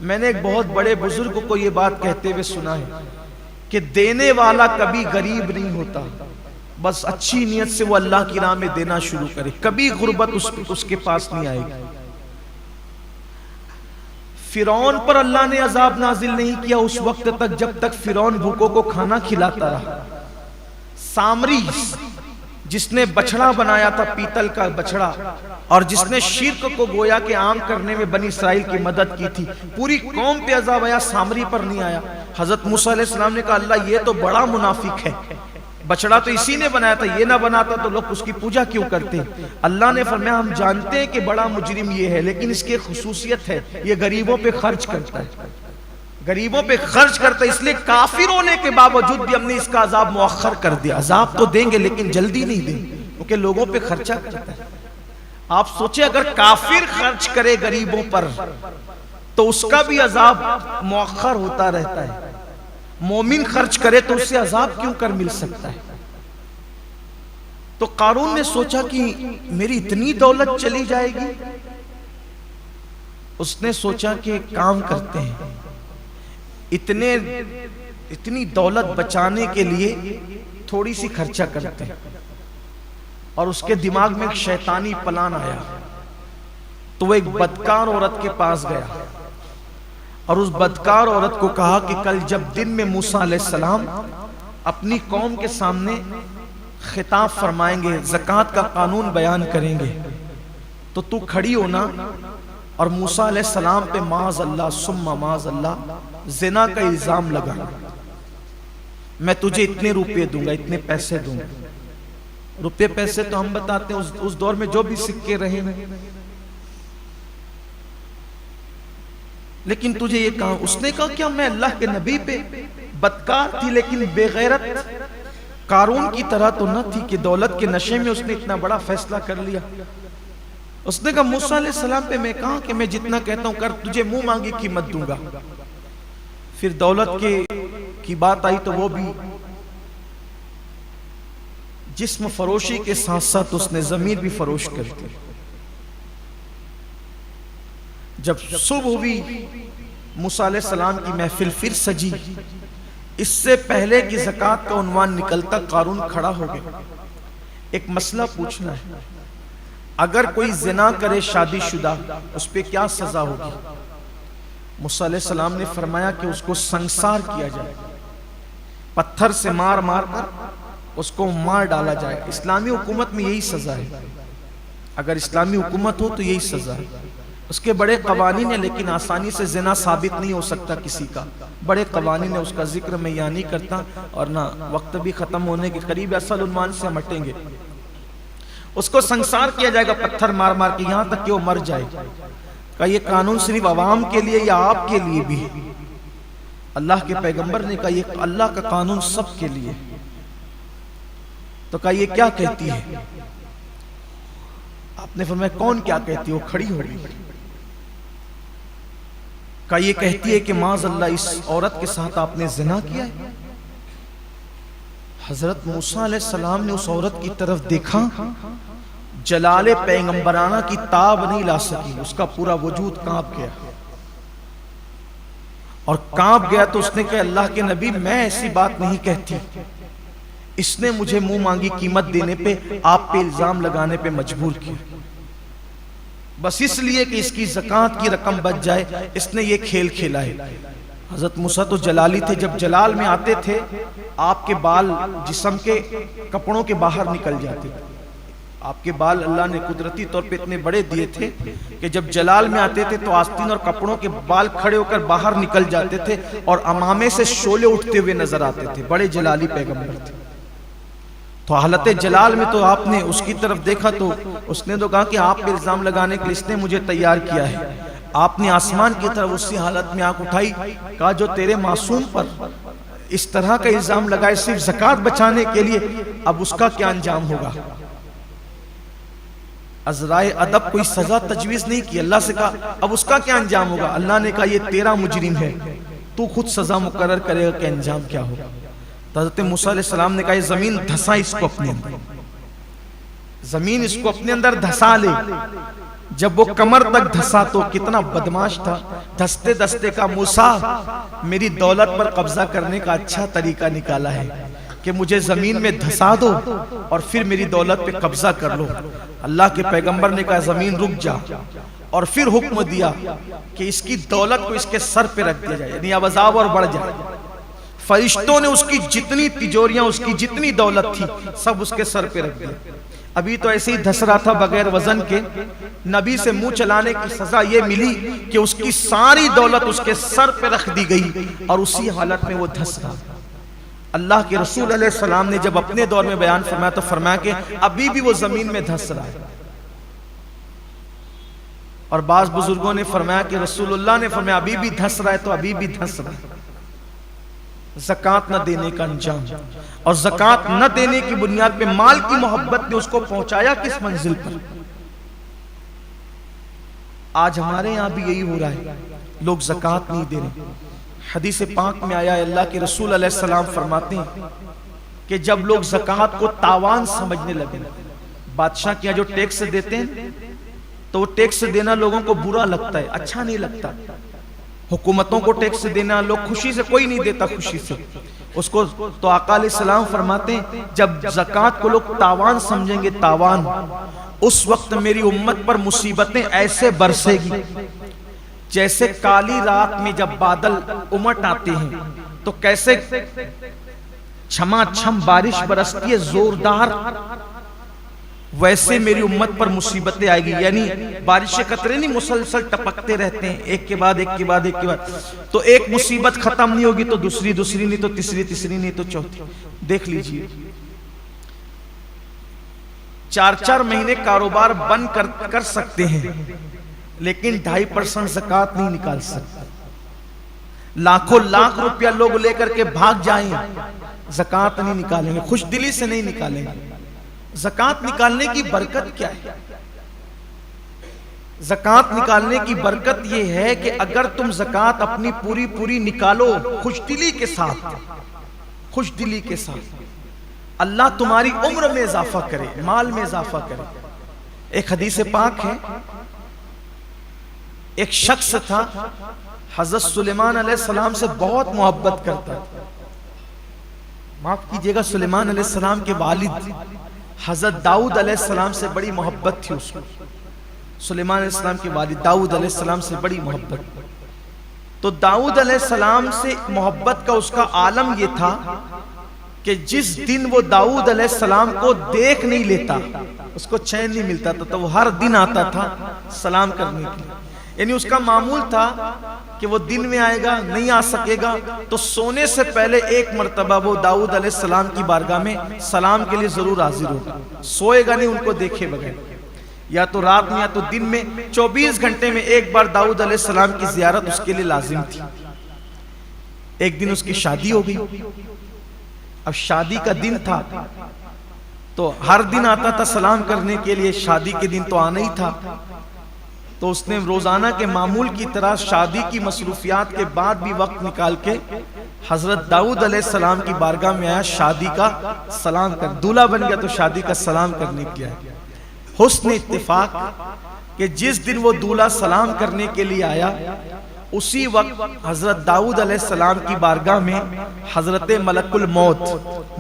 میں نے ایک بہت بڑے بزرگ کو یہ بات کہتے ہوئے سنا ہے کہ دینے والا کبھی غریب نہیں ہوتا، بس اچھی نیت سے وہ اللہ کی راہ میں دینا شروع کرے، کبھی غربت اس کے پاس نہیں آئے گی۔ فرعون پر اللہ نے عذاب نازل نہیں کیا اس وقت تک جب تک فرعون بھوکوں کو کھانا کھلاتا رہا۔ سامری جس نے بچڑا بنایا تھا، پیتل کا بچڑا، اور جس نے شرک کو گویا کہ عام کرنے میں بنی اسرائیل کی مدد کی تھی، پوری قوم پہ عذاب آیا، سامری پر نہیں آیا۔ حضرت موسیٰ علیہ السلام نے کہا اللہ یہ تو بڑا منافق ہے، بچڑا تو اسی نے بنایا تھا، یہ نہ بناتا تو لوگ اس کی پوجا کیوں کرتے؟ اللہ نے فرمایا ہم جانتے ہیں کہ بڑا مجرم یہ ہے، لیکن اس کی خصوصیت ہے یہ غریبوں پہ خرچ کرتا ہے، غریبوں پہ خرچ کرتا ہے، اس لیے کافر ہونے کے باوجود بھی ہم نے اس کا عذاب مؤخر کر دیا۔ عذاب تو دیں گے لیکن جلدی نہیں دیں گے کیونکہ لوگوں پہ خرچہ کرتا ہے۔ آپ سوچیں اگر کافر خرچ کرے غریبوں پر تو اس کا بھی عذاب مؤخر ہوتا رہتا ہے، مومن خرچ کرے تو اس سے عذاب کیوں کر مل سکتا ہے؟ تو قارون نے سوچا کہ میری اتنی دولت چلی جائے گی۔ اس نے سوچا کہ کام کرتے ہیں، اتنی دولت بچانے کے لیے تھوڑی سی خرچہ کرتے ہیں۔ اور اس کے دماغ میں ایک شیطانی پلان آیا، تو وہ ایک بدکار عورت کے پاس گیا اور اس بدکار عورت کو کہا کہ کل جب دن میں موسیٰ علیہ السلام اپنی قوم کے سامنے خطاب فرمائیں گے، زکوٰۃ کا قانون بیان کریں گے، تو تو کھڑی ہونا اور موسیٰ علیہ السلام پہ معاذ اللہ ثم معاذ اللہ زنا کا الزام لگانا، میں تجھے اتنے روپے دوں گا، اتنے پیسے دوں گا۔ روپے پیسے تو ہم بتاتے ہیں اس دور میں جو بھی سکے رہے ہیں، لیکن تجھے یہ کہا، اس نے کہا کیا میں اللہ کے نبی پہ بدکار تھی لیکن بے غیرت قارون کی طرح تو نہ تھی کہ دولت کے نشے میں اس نے اتنا بڑا فیصلہ کر لیا؟ اس نے کہا موسیٰ علیہ السلام پہ میں کہا کہ میں جتنا کہتا ہوں کر، تجھے منہ مانگی قیمت دوں گا۔ پھر دولت کی بات آئی تو وہ بھی جسم فروشی کے ساتھ ساتھ اس نے ضمیر بھی فروش کر دی۔ جب صبح ہوئی موسیٰ علیہ السلام کی محفل پھر سجی، اس سے پہلے کہ زکوٰۃ کا عنوان نکلتا قارون کھڑا ہو گیا۔ ایک مسئلہ پوچھنا ہے، اگر کوئی زنا کرے شادی شدہ، اس پہ کیا سزا ہوگی؟ موسیٰ علیہ السلام نے فرمایا کہ اس کو سنگسار کیا جائے، پتھر سے مار مار کر اس کو مار ڈالا جائے۔ اسلامی حکومت میں یہی سزا ہے، اگر اسلامی حکومت ہو تو یہی سزا ہے۔ اس کے بڑے قوانین ہیں، لیکن آسانی سے زنا ثابت نہیں ہو سکتا کسی کا، بڑے قوانین ہیں، اس کا ذکر میں یہاں نہیں کرتا، اور نہ وقت بھی ختم ہونے کے قریب، اصل عنوان سے ہم ہٹیں گے۔ اس کو سنگسار کیا جائے گا پتھر مار مار کے، یہاں تک کہ وہ مر جائے۔ کہ یہ قانون صرف عوام کے لیے یا آپ کے لیے بھی؟ اللہ کے پیغمبر نے کہا یہ اللہ کا قانون سب کے لیے۔ تو کہا یہ کیا کہتی ہے؟ آپ نے فرمایا کون کیا کہتی ہے؟ وہ کھڑی ہو گئی۔ کہا یہ کہتی ہے کہ معاذ اللہ اس عورت کے ساتھ آپ نے زنا کیا ہے۔ حضرت موسیٰ علیہ السلام نے اس عورت کی طرف دیکھا، جلال پیغمبرانہ کی تاب نہیں لا سکی، اس کا پورا وجود کانپ گیا، اور کانپ گیا تو اس نے کہا اللہ کے نبی میں ایسی بات نہیں کہتی، اس نے مجھے منہ مانگی قیمت دینے پہ، آپ پہ الزام لگانے پہ مجبور کیا، بس اس لیے کہ اس کی زکوٰۃ کی رقم بچ جائے، اس نے یہ کھیل کھیلا ہے۔ حضرت موسیٰ تو جلالی تھے، جب جلال میں آتے تھے آپ کے بال جسم کے کپڑوں کے باہر نکل جاتے تھے۔ آپ کے بال اللہ نے قدرتی طور پہ اتنے بڑے دیے تھے کہ جب جلال میں آتے تھے تو آستین اور کپڑوں کے بال کھڑے ہو کر باہر نکل جاتے تھے، اور امامے سے شعلے اٹھتے ہوئے نظر آتے تھے، بڑے جلالی پیغمبر تھے۔ تو حالت جلال میں تو آپ نے اس کی طرف دیکھا تو اس نے تو کہا کہ آپ پہ الزام لگانے کے لیے اس نے مجھے تیار کیا ہے۔ آپ نے آسمان کی طرف اسی حالت میں آنکھ اٹھائی، کہا جو تیرے معصوم پر اس طرح کا الزام لگائے صرف زکوٰۃ بچانے کے لیے، اب اس کا کیا انجام ہوگا؟ عذرائے ادب کوئی سزا تجویز نہیں کی، اللہ سے کہا اب اس کا کیا انجام ہوگا؟ اللہ نے کہا یہ تیرا مجرم ہے، تو خود سزا مقرر کرے گا کہ انجام کیا ہوگا۔ حضرت موسیٰ علیہ السلام نے کہا یہ زمین دھسا اس کو اپنے اندر، زمین اس کو اپنے اندر دھسا لے۔ جب وہ کمر تک دھسا تو کتنا بدماش تھا، دھستے دھستے کا موسیٰ میری دولت پر قبضہ کرنے کا اچھا طریقہ نکالا ہے کہ مجھے زمین میں دھسا دو اور پھر میری دولت پہ قبضہ کر لو۔ اللہ کے پیغمبر نے کہا زمین رک جا، اور پھر حکم دیا کہ اس کی دولت کو اس کے سر پہ رکھ دیا جائے، یعنی اب عذاب اور بڑھ جائے۔ فرشتوں نے اس کی جتنی تجوریاں، اس کی جتنی دولت تھی سب اس کے سر پہ رکھ دیا۔ ابھی تو ایسے ہی دھس رہا تھا بغیر وزن کے، نبی سے منہ چلانے کی سزا یہ ملی کہ اس کی ساری دولت اس کے سر پہ رکھ دی گئی، اور اسی حالت میں وہ دھس رہا۔ اللہ کے رسول علیہ السلام نے جب اپنے دور میں بیان فرمایا تو فرمایا کہ ابھی بھی وہ زمین میں دھس رہا ہے۔ اور بعض بزرگوں نے فرمایا کہ رسول اللہ نے فرمایا ابھی بھی دھس رہا ہے تو ابھی بھی دھس رہا ہے۔ زکوٰۃ نہ دینے کا انجام، اور زکوٰۃ نہ دینے کی بنیاد پہ مال کی محبت نے اس کو پہنچایا کس منزل پر؟ آج ہمارے یہاں بھی یہی ہو رہا ہے، لوگ زکوٰۃ نہیں دے رہے۔ حدیث پاک میں آیا ہے، اللہ کے رسول علیہ السلام فرماتے ہیں کہ جب لوگ زکوٰۃ کو تاوان سمجھنے لگے، بادشاہ کیا جو ٹیکس دیتے ہیں تو وہ ٹیکس دینا لوگوں کو برا لگتا ہے، اچھا نہیں لگتا۔ حکومتوں کو ٹیکس دینا لوگ خوشی سے، کوئی نہیں دیتا خوشی سے اس کو، تو آقا علیہ السلام فرماتے ہیں جب زکوٰۃ کو لوگ تاوان سمجھیں گے، تاوان، اس وقت میری امت پر مصیبتیں ایسے برسے گی جیسے کالی رات میں جب بادل امٹ آتے ہیں تو کیسے چھما چھم بارش برستی ہے زوردار، ویسے میری امت پر مصیبتیں آئے گی۔ یعنی بارش کے قطرے نہیں مسلسل ٹپکتے رہتے ہیں، ایک کے بعد ایک کے بعد ایک کے بعد، تو ایک مصیبت ختم نہیں ہوگی تو دوسری، دوسری نہیں تو تیسری، تیسری نہیں تو چوتھی۔ دیکھ لیجئے 4 مہینے کاروبار بند کر سکتے ہیں لیکن 2.5% زکوٰۃ نہیں نکال سکتے. لاکھوں لاکھ روپیہ لوگ لے کر کے بھاگ جائیں، زکوٰۃ نہیں نکالیں گے، خوش دلی سے نہیں نکالیں گے. زکوٰۃ نکالنے کی برکت کیا ہے؟ زکوٰۃ نکالنے کی برکت یہ ہے کہ اگر تم زکوٰۃ اپنی پوری نکالو خوش دلی کے ساتھ، اللہ تمہاری عمر میں اضافہ کرے، مال میں اضافہ کرے. ایک حدیث پاک ہے، ایک شخص تھا حضرت سلیمان علیہ السلام سے بہت محبت کرتا تھا. معاف کیجئے گا، سلیمان علیہ السلام کے والد حضرت داؤد علیہ السلام سے بڑی محبت تھی اس کو. سلیمان علیہ السلام کے والد داؤد علیہ السلام سے بڑی محبت. تو داؤد علیہ السلام سے محبت کا اس کا عالم یہ تھا کہ جس دن وہ داؤد علیہ السلام کو دیکھ نہیں لیتا اس کو چین نہیں ملتا تھا، تو وہ ہر دن آتا تھا سلام کرنے کے لیے. یعنی اس کا معمول تھا کہ وہ دن میں آئے گا، نہیں آ سکے گا تو سونے سے پہلے ایک مرتبہ وہ داؤد علیہ السلام کی بارگاہ میں سلام کے لیے ضرور حاضر ہوگا. سوئے گا نہیں ان کو دیکھے بغیر، یا تو رات میں یا تو دن میں. 24 گھنٹے میں ایک بار داؤد علیہ السلام کی زیارت اس کے لیے لازم تھی. ایک دن اس کی شادی ہو گئی. اب شادی کا دن تھا تو ہر دن آتا تھا سلام کرنے کے لیے، شادی کے دن تو آنا ہی تھا. تو اس نے روزانہ کے معمول کی طرح شادی کی مصروفیات کے بعد بھی وقت نکال کے حضرت داؤد علیہ السلام کی بارگاہ میں آیا، شادی کا سلام کر. دولہا بن گیا تو شادی کا سلام کرنے کیا ہے. حسن اتفاق کہ جس دن وہ دولہا سلام کرنے کے لیے آیا اسی وقت حضرت داؤد علیہ السلام کی بارگاہ میں حضرت ملک الموت،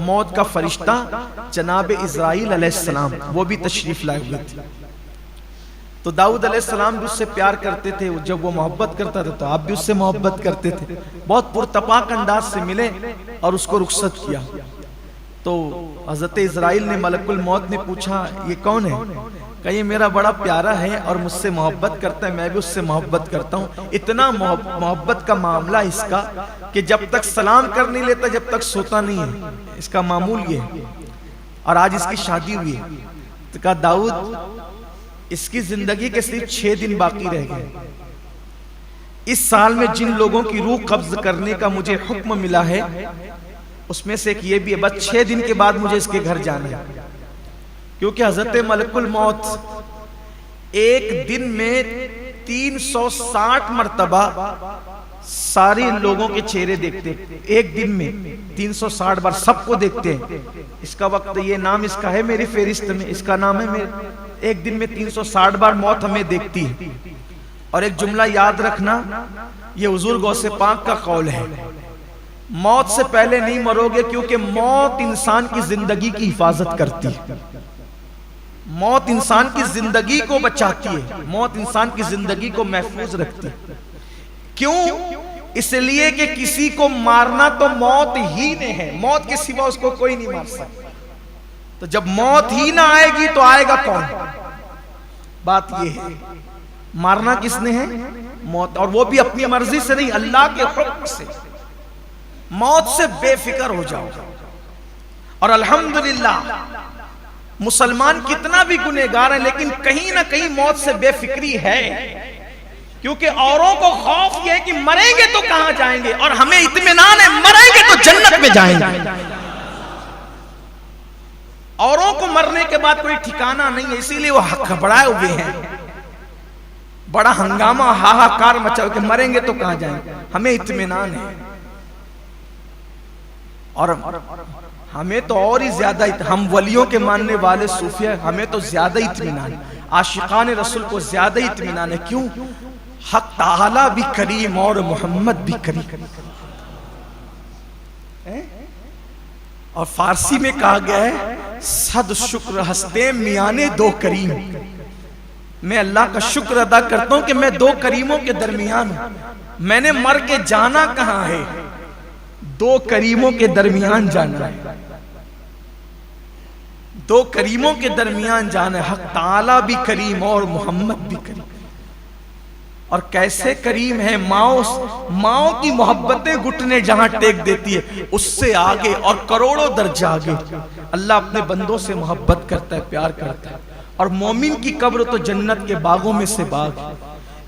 موت کا فرشتہ جناب اسرائیل علیہ السلام وہ بھی تشریف لائے ہوئے تھے. تو داؤد علیہ السلام بھی اس سے پیار کرتے تھے، جب وہ محبت کرتا تھا تو آپ بھی اس سے محبت کرتے تھے. بہت پرتپاک انداز سے ملے اور اس کو رخصت کیا. تو حضرت اسرائیل نے، ملک الموت نے پوچھا یہ کون ہے؟ کہ یہ میرا بڑا پیارا ہے اور مجھ سے محبت کرتا ہے، میں بھی اس سے محبت کرتا ہوں. اتنا محبت کا معاملہ اس کا کہ جب تک سلام کر نہیں لیتا جب تک سوتا نہیں ہے. اس کا معمول یہ ہے. اور آج اس کی شادی ہوئی ہے. تو کہا داؤد اس کی زندگی کے صرف 6 دن باقی رہ گئے. اس سال میں جن لوگوں کی روح قبض کرنے کا مجھے حکم ملا ہے اس میں سے ایک یہ بھی ہے، بس 6 دن کے بعد مجھے اس کے گھر جانا ہے. کیونکہ حضرت ملک الموت ایک دن میں 360 مرتبہ ساری لوگوں کے چہرے دیکھتے ہیں. ایک دن میں 360 بار سب کو دیکھتے ہیں. اس کا وقت یہ نام اس کا ہے میری فہرست میں، اس کا نام ہے میرے. ایک دن میں 360 بار موت ہمیں دیکھتی ہے. اور ایک جملہ یاد رکھنا، یہ حضور غوث پاک کا قول ہے، موت سے پہلے نہیں مرو گے کیونکہ موت انسان کی زندگی کی حفاظت کرتی ہے. موت انسان کی زندگی کو بچاتی ہے، موت انسان کی زندگی کو محفوظ رکھتی ہے. کیوں؟ اس لیے کہ کسی کو مارنا تو موت ہی نے ہے، موت کے سوا اس کو کوئی نہیں مار سکتا. تو جب موت ہی نہ آئے گی تو آئے گا کون؟ بات یہ ہے، مارنا کس نے ہے؟ موت. اور وہ بھی اپنی مرضی سے نہیں، اللہ کے حکم سے. موت سے بے فکر ہو جاؤ. اور الحمدللہ مسلمان کتنا بھی گنہگار ہے لیکن کہیں نہ کہیں موت سے بے فکری ہے. کیونکہ اوروں کو خوف یہ ہے کہ مریں گے تو کہاں جائیں گے، اور ہمیں اطمینان ہے مریں گے تو جنت میں جائیں گے. اوروں کو مرنے کے بعد کوئی ٹھکانہ نہیں ہے، اسی لیے وہ گھبرائے ہوئے ہیں، بڑا ہنگامہ ہاہاکار مچا کہ مریں گے تو کہاں جائیں گے. ہمیں اطمینان ہے. اور ہمیں تو اور ہی زیادہ، ہم ولیوں کے ماننے والے صوفیہ ہمیں تو زیادہ اطمینان، عاشقان رسول کو زیادہ اطمینان ہے. کیوں؟ حق تعالی بھی کریم اور محمد بھی کریم. اور فارسی میں کہا گیا ہے صد شکر ہستے میانے دو کریم. میں اللہ کا شکر ادا کرتا ہوں کہ میں 2 کریموں کے درمیان ہوں. میں نے مر کے جانا کہاں ہے؟ 2 کریموں کے درمیان جانا ہے. 2 کریموں کے درمیان جانا ہے. حق تعالی بھی کریم اور محمد بھی کریم. اور کیسے کریم ہے، ماؤں کی محبتیں گھٹنے جہاں ٹیک دیتی ہے اس سے آگے اور کروڑوں درجہ آگے اللہ اپنے بندوں سے محبت کرتا ہے، پیار کرتا ہے۔ اور مومن کی قبر تو جنت کے باغوں میں سے باغ ہے۔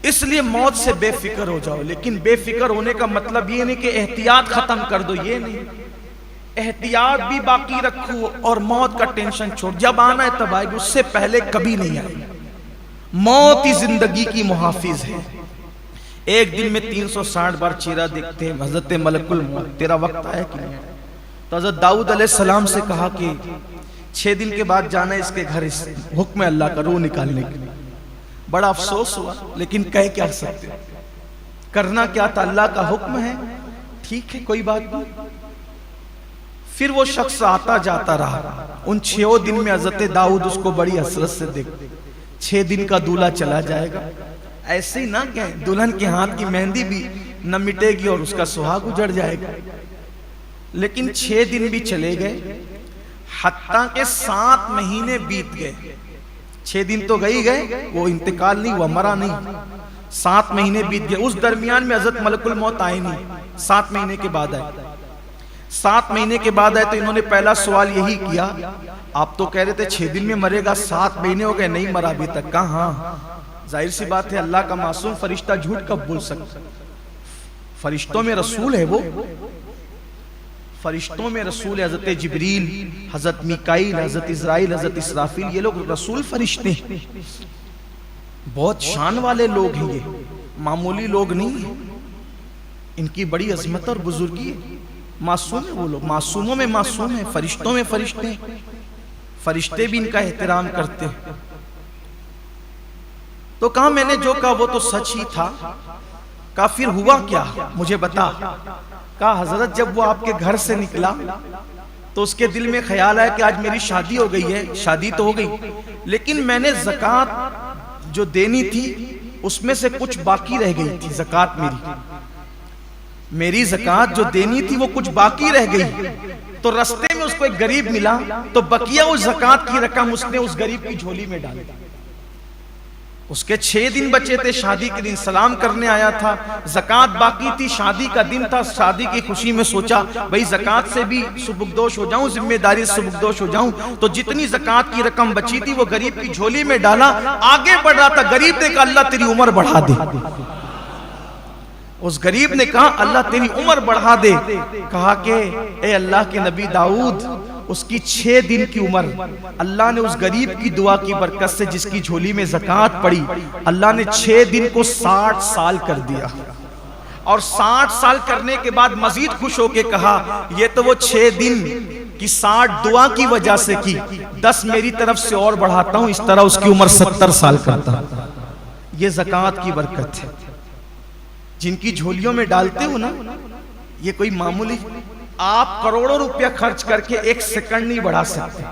اس لیے موت سے بے فکر ہو جاؤ، لیکن بے فکر ہونے کا مطلب یہ نہیں کہ احتیاط ختم کر دو، یہ نہیں، احتیاط بھی باقی رکھو اور موت کا ٹینشن چھوڑ، جب آنا ہے تب آئے گی، اس سے پہلے کبھی نہیں آئے گی۔ موت ہی زندگی کی محافظ ہے۔ ایک دن میں 360 بار چہرہ دیکھتے ہیں حضرت ملک الموت، تیرا وقت آیا کہ نہیں؟ تو حضرت داؤد علیہ السلام سے کہا کہ 6 دن کے بعد جانا ہے اس کے گھر، اس حکم ہے اللہ کا روح نکالنے کے لیے۔ بڑا افسوس ہوا، لیکن کہہ کیا سکتے، کرنا کیا تھا، اللہ کا حکم ہے، ٹھیک ہے کوئی بات نہیں۔ پھر وہ شخص آتا جاتا رہا، ان 6 دن میں حضرت داؤد اس کو بڑی حسرت سے دیکھتے، 6 دن کا دولہا چلا جائے گا، ایسے ہی نہ کہیں دلہن کے ہاتھ کی مہندی بھی نہ مٹے گی اور اس کا سہاگ اجڑ جائے گا۔ لیکن 6 دن بھی چلے گئے، حتیٰ کہ 7 مہینے بیت گئے۔ 6 دن تو گئے، وہ انتقال نہیں ہوا، مرا نہیں، 7 مہینے بیت گئے۔ اس درمیان میں حضرت ملک الموت آئے نہیں، 7 مہینے کے بعد آئے۔ 7 مہینے کے بعد آئے تو انہوں نے پہلا سوال یہی کیا، آپ تو کہہ رہے تھے 6 دن میں مرے گا، 7 مہینے ہو گئے نہیں مرا ابھی تک۔ کہا ہاں، ظاہر سی بات ہے، اللہ کا معصوم فرشتہ جھوٹ کب بول سکتا؟ فرشتوں میں رسول ہے، وہ فرشتوں میں رسول ہے، حضرت جبریل، حضرت میکائیل، حضرت اسرائیل، حضرت اسرافیل، یہ لوگ رسول فرشتے ہیں، بہت شان والے لوگ ہیں، یہ معمولی لوگ نہیں ہیں، ان کی بڑی عظمت اور بزرگی ہے، معصوم ہیں وہ لوگ، معصوموں میں معصوم ہیں، فرشتوں میں فرشتے ہیں، فرشتے بھی ان کا احترام کرتے ہیں۔ تو کہا میں نے جو کہا وہ تو سچ ہی تھا۔ کہا پھر ہوا کیا مجھے بتا۔ کہا حضرت جب وہ آپ کے گھر سے نکلا تو اس کے دل میں خیال آیا کہ آج میری شادی ہو گئی ہے، شادی تو ہو گئی، لیکن میں نے زکوٰۃ جو دینی تھی اس میں سے کچھ باقی رہ گئی تھی، زکوٰۃ میری زکوٰۃ جو دینی تھی وہ کچھ باقی رہ گئی، تو رستے میں اس کو ایک غریب ملا تو بقیہ اس زکوٰۃ کی رقم اس نے اس غریب کی جھولی میں ڈالی۔ اس کے 6 دن بچے تھے، شادی کے دن سلام کرنے آیا تھا، زکوٰۃ باقی تھی، شادی کا دن تھا، شادی کی خوشی میں سوچا بھئی زکوٰۃ سے بھی سبکدوش ہو جاؤں، ذمہ داری سے سبکدوش ہو جاؤں، تو جتنی زکوٰۃ کی رقم بچی تھی وہ غریب کی جھولی میں ڈالا، آگے بڑھ رہا تھا، غریب نے کہا اللہ تیری عمر بڑھا دے۔ اس غریب نے کہا اللہ تیری عمر بڑھا دے۔ کہا کہ اے اللہ کے نبی داؤد، اس کی 6 دن کی عمر اللہ نے اس غریب کی دعا کی برکت سے جس کی جھولی میں زکوٰۃ پڑی، اللہ نے 6 دن کو 60 سال کر دیا، اور 60 سال کرنے کے بعد مزید خوش ہو کے کہا یہ تو وہ 6 دن کی 60 دعا کی وجہ سے کی، 10 میری طرف سے اور بڑھاتا ہوں، اس طرح اس کی عمر 70 سال کرتا۔ یہ زکوٰۃ کی برکت ہے، جن کی جھولیوں میں ڈالتے ہو نا، یہ کوئی معمولی، آپ کروڑوں روپیہ خرچ کر کے 1 سیکنڈ نہیں بڑھا سکتے،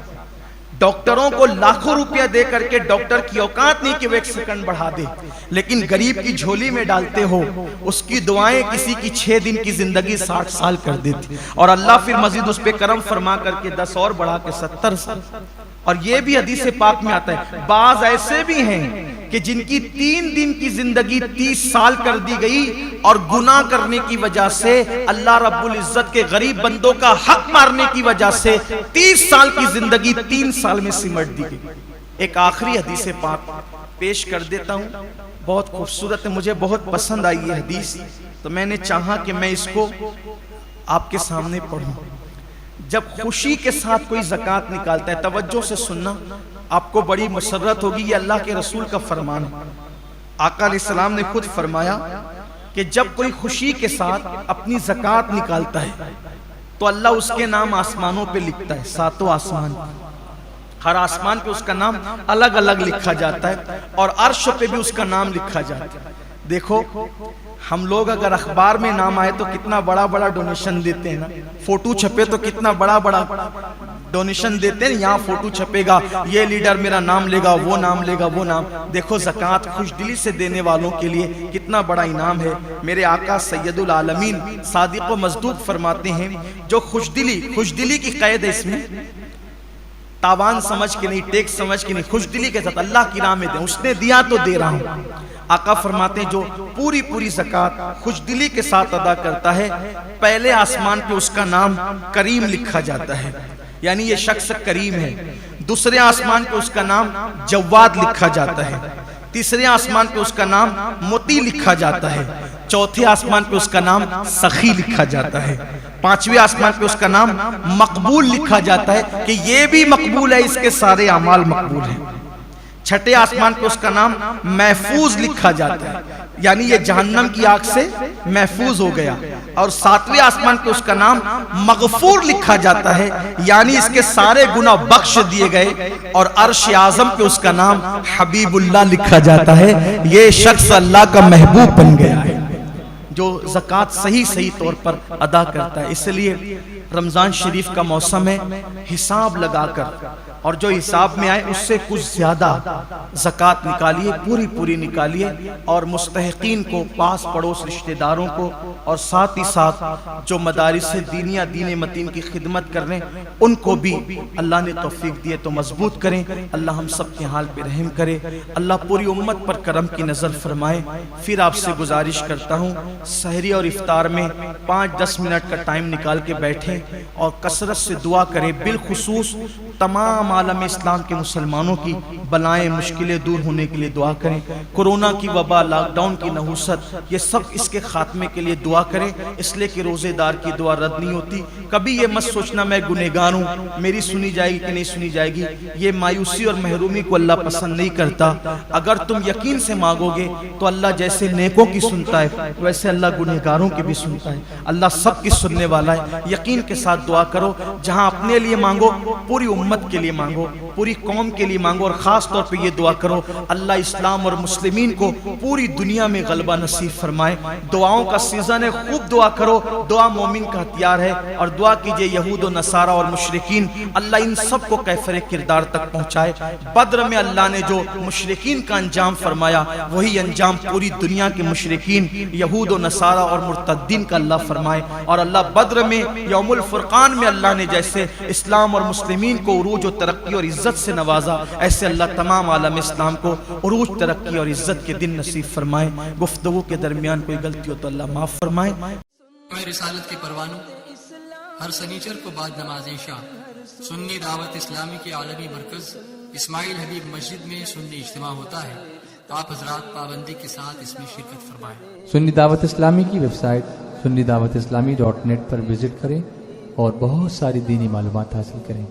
ڈاکٹروں کو لاکھوں روپیہ دے کر کے ڈاکٹر کی اوقات نہیں کہ وہ 1 سیکنڈ بڑھا دے، لیکن غریب کی جھولی میں ڈالتے ہو، اس کی دعائیں کسی کی 6 دن کی زندگی 60 سال کر دیتی، اور اللہ پھر مزید اس پہ کرم فرما کر کے 10 اور بڑھا کے 70 سال۔ اور یہ بھی حدیث پاک میں آتا ہے، بعض ایسے بھی ہیں کہ جن کی 3 دن کی زندگی 30 سال کر دی گئی، اور گناہ کرنے کی وجہ سے اللہ رب العزت کے غریب بندوں کا حق مارنے کی وجہ سے 30 سال کی زندگی 3 سال میں سمٹ دی گئی۔ ایک آخری حدیث پاک پیش کر دیتا ہوں، بہت خوبصورت ہے، مجھے بہت پسند آئی یہ حدیث، تو میں نے چاہا کہ میں اس کو آپ کے سامنے پڑھوں۔ جب خوشی کے ساتھ کوئی زکوٰۃ نکالتا ہے، توجہ سے سننا، آپ کو بڑی مسرت ہوگی، یہ اللہ کے رسول کا فرمان ہے۔ آقا علیہ السلام نے خود فرمایا کہ جب کوئی خوشی کے ساتھ اپنی زکوٰۃ نکالتا ہے تو اللہ اس کے نام آسمانوں پہ لکھتا ہے، 7 آسمان، ہر آسمان پہ اس کا نام الگ الگ لکھا جاتا ہے، اور عرش پہ بھی اس کا نام لکھا جاتا ہے۔ دیکھو ہم لوگ اگر اخبار میں نام آئے تو کتنا بڑا بڑا ڈونیشن دیتے ہیں نا، فوٹو چھپے تو کتنا بڑا بڑا ڈونیشن دیتے ہیں، یہاں فوٹو چھپے گا، یہ لیڈر میرا نام لے گا، وہ نام لے گا، وہ نام۔ دیکھو زکوٰۃ خوش دلی سے دینے والوں کے لیے کتنا بڑا انعام ہے۔ میرے آقا سید العالمین صادق و مصدوق فرماتے ہیں، جو خوش دلی کی قید ہے، اس میں تاوان سمجھ کے نہیں، ٹیک سمجھ کے نہیں، خوش دلی کے ساتھ اللہ کی راہ میں دیں، اس نے دیا تو دے رہا ہوں۔ آقا فرماتے ہیں جو پوری پوری زکوٰۃ خوش دلی کے ساتھ ادا کرتا ہے، پہلے آسمان پہ اس کا نام کریم لکھا جاتا ہے، یعنی یہ شخص کریم ہے۔ دوسرے آسمان پہ اس کا نام جواد لکھا جاتا ہے، تیسرے آسمان پہ اس کا نام مطیع لکھا جاتا ہے، چوتھے آسمان پہ اس کا نام سخی لکھا جاتا ہے، پانچویں آسمان پہ اس کا نام مقبول لکھا جاتا ہے کہ یہ بھی مقبول ہے، اس کے سارے اعمال مقبول ہیں۔ چھٹے آسمان پہ اس کا نام محفوظ لکھا جاتا ہے، یعنی یہ جہنم کی آگ سے محفوظ ہو گیا، اور ساتویں آسمان پہ اس کا نام مغفور لکھا جاتا ہے، یعنی اس کے سارے گناہ بخش دیے گئے، اور عرش اعظم پہ اس کا نام حبیب اللہ لکھا جاتا ہے، یہ شخص اللہ کا محبوب بن گیا ہے جو زکوٰۃ صحیح طور پر ادا کرتا ہے۔ اس لیے رمضان شریف کا موسم ہے، حساب لگا کر اور جو حساب میں آئے اس سے کچھ زیادہ زکوٰۃ نکالیے، پوری نکالیے، اور مستحقین کو، پاس پڑوس رشتہ داروں کو، اور ساتھ ہی ساتھ جو مدارس دینیہ دین متین کی خدمت کر رہے ہیں ان کو بھی اللہ نے توفیق دیے تو مضبوط کریں۔ اللہ ہم سب کے حال پہ رحم کرے، اللہ پوری امت پر کرم کی نظر فرمائے۔ پھر آپ سے گزارش کرتا ہوں سحری اور افطار میں 5-10 منٹ کا ٹائم نکال کے بیٹھیں اور کثرت سے دعا کریں، بالخصوص تمام عالم اسلام کے مسلمانوں کی بلائیں مشکلیں دور ہونے کے لیے دعا کریں۔ کورونا کی وبا، لاک ڈاؤن کی نحوست، یہ سب اس کے خاتمے کے لیے دعا کریں، اس لیے کہ روزے دار کی دعا رد نہیں ہوتی۔ کبھی یہ مت سوچنا میں گنہگار ہوں، میری سنی جائے گی کہ نہیں سنی جائے گی، یہ مایوسی اور محرومی کو اللہ پسند نہیں کرتا۔ اگر تم یقین سے مانگو گے تو اللہ جیسے نیکوں کی سنتا ہے ویسے اللہ گنہگاروں کی بھی سنتا ہے، اللہ سب کی سننے والا ہے۔ یقین کے ساتھ دعا کرو، جہاں اپنے لیے مانگو پوری امت کے لیے مانگو، پوری قوم کے لیے مانگو، اور خاص طور پہ یہ دعا کرو اللہ اسلام اور مسلمین کو پوری دنیا میں غلبہ نصیب فرمائے۔ دعاؤں کا سیزن ہے، خوب دعا کرو، دعا مومن کا ہتھیار ہے، اور دعا کیجئے یہود و نصارہ اور مشرکین اللہ ان سب کو کیفر کردار تک پہنچائے۔ بدر میں اللہ نے جو مشرکین کا انجام فرمایا وہی انجام پوری دنیا کے مشرکین، یہود و نصارہ اور مرتدین کا اللہ فرمائے، اور اللہ بدر میں یوم الفرقان میں اللہ نے جیسے اسلام اور مسلمین کو عروج و ترقی اور عزت سے نوازا، ایسے اللہ تمام عالم اسلام کو عروج ترقی اور عزت کے دن نصیب فرمائے۔ گفتگو کے درمیان کوئی غلطی ہو تو اللہ معاف فرمائے۔ رسالت کے پروانوں ہر سنیچر کو بعد نماز عشاء سنی دعوت اسلامی کے عالمی مرکز اسماعیل حبیب مسجد میں سنی اجتماع ہوتا ہے، تو آپ حضرات پابندی کے ساتھ اس میں شرکت فرمائیں۔ سنی دعوت اسلامی کی ویب سائٹ sunnidawatisllami.net پر وزٹ کریں اور بہت ساری دینی معلومات حاصل کریں۔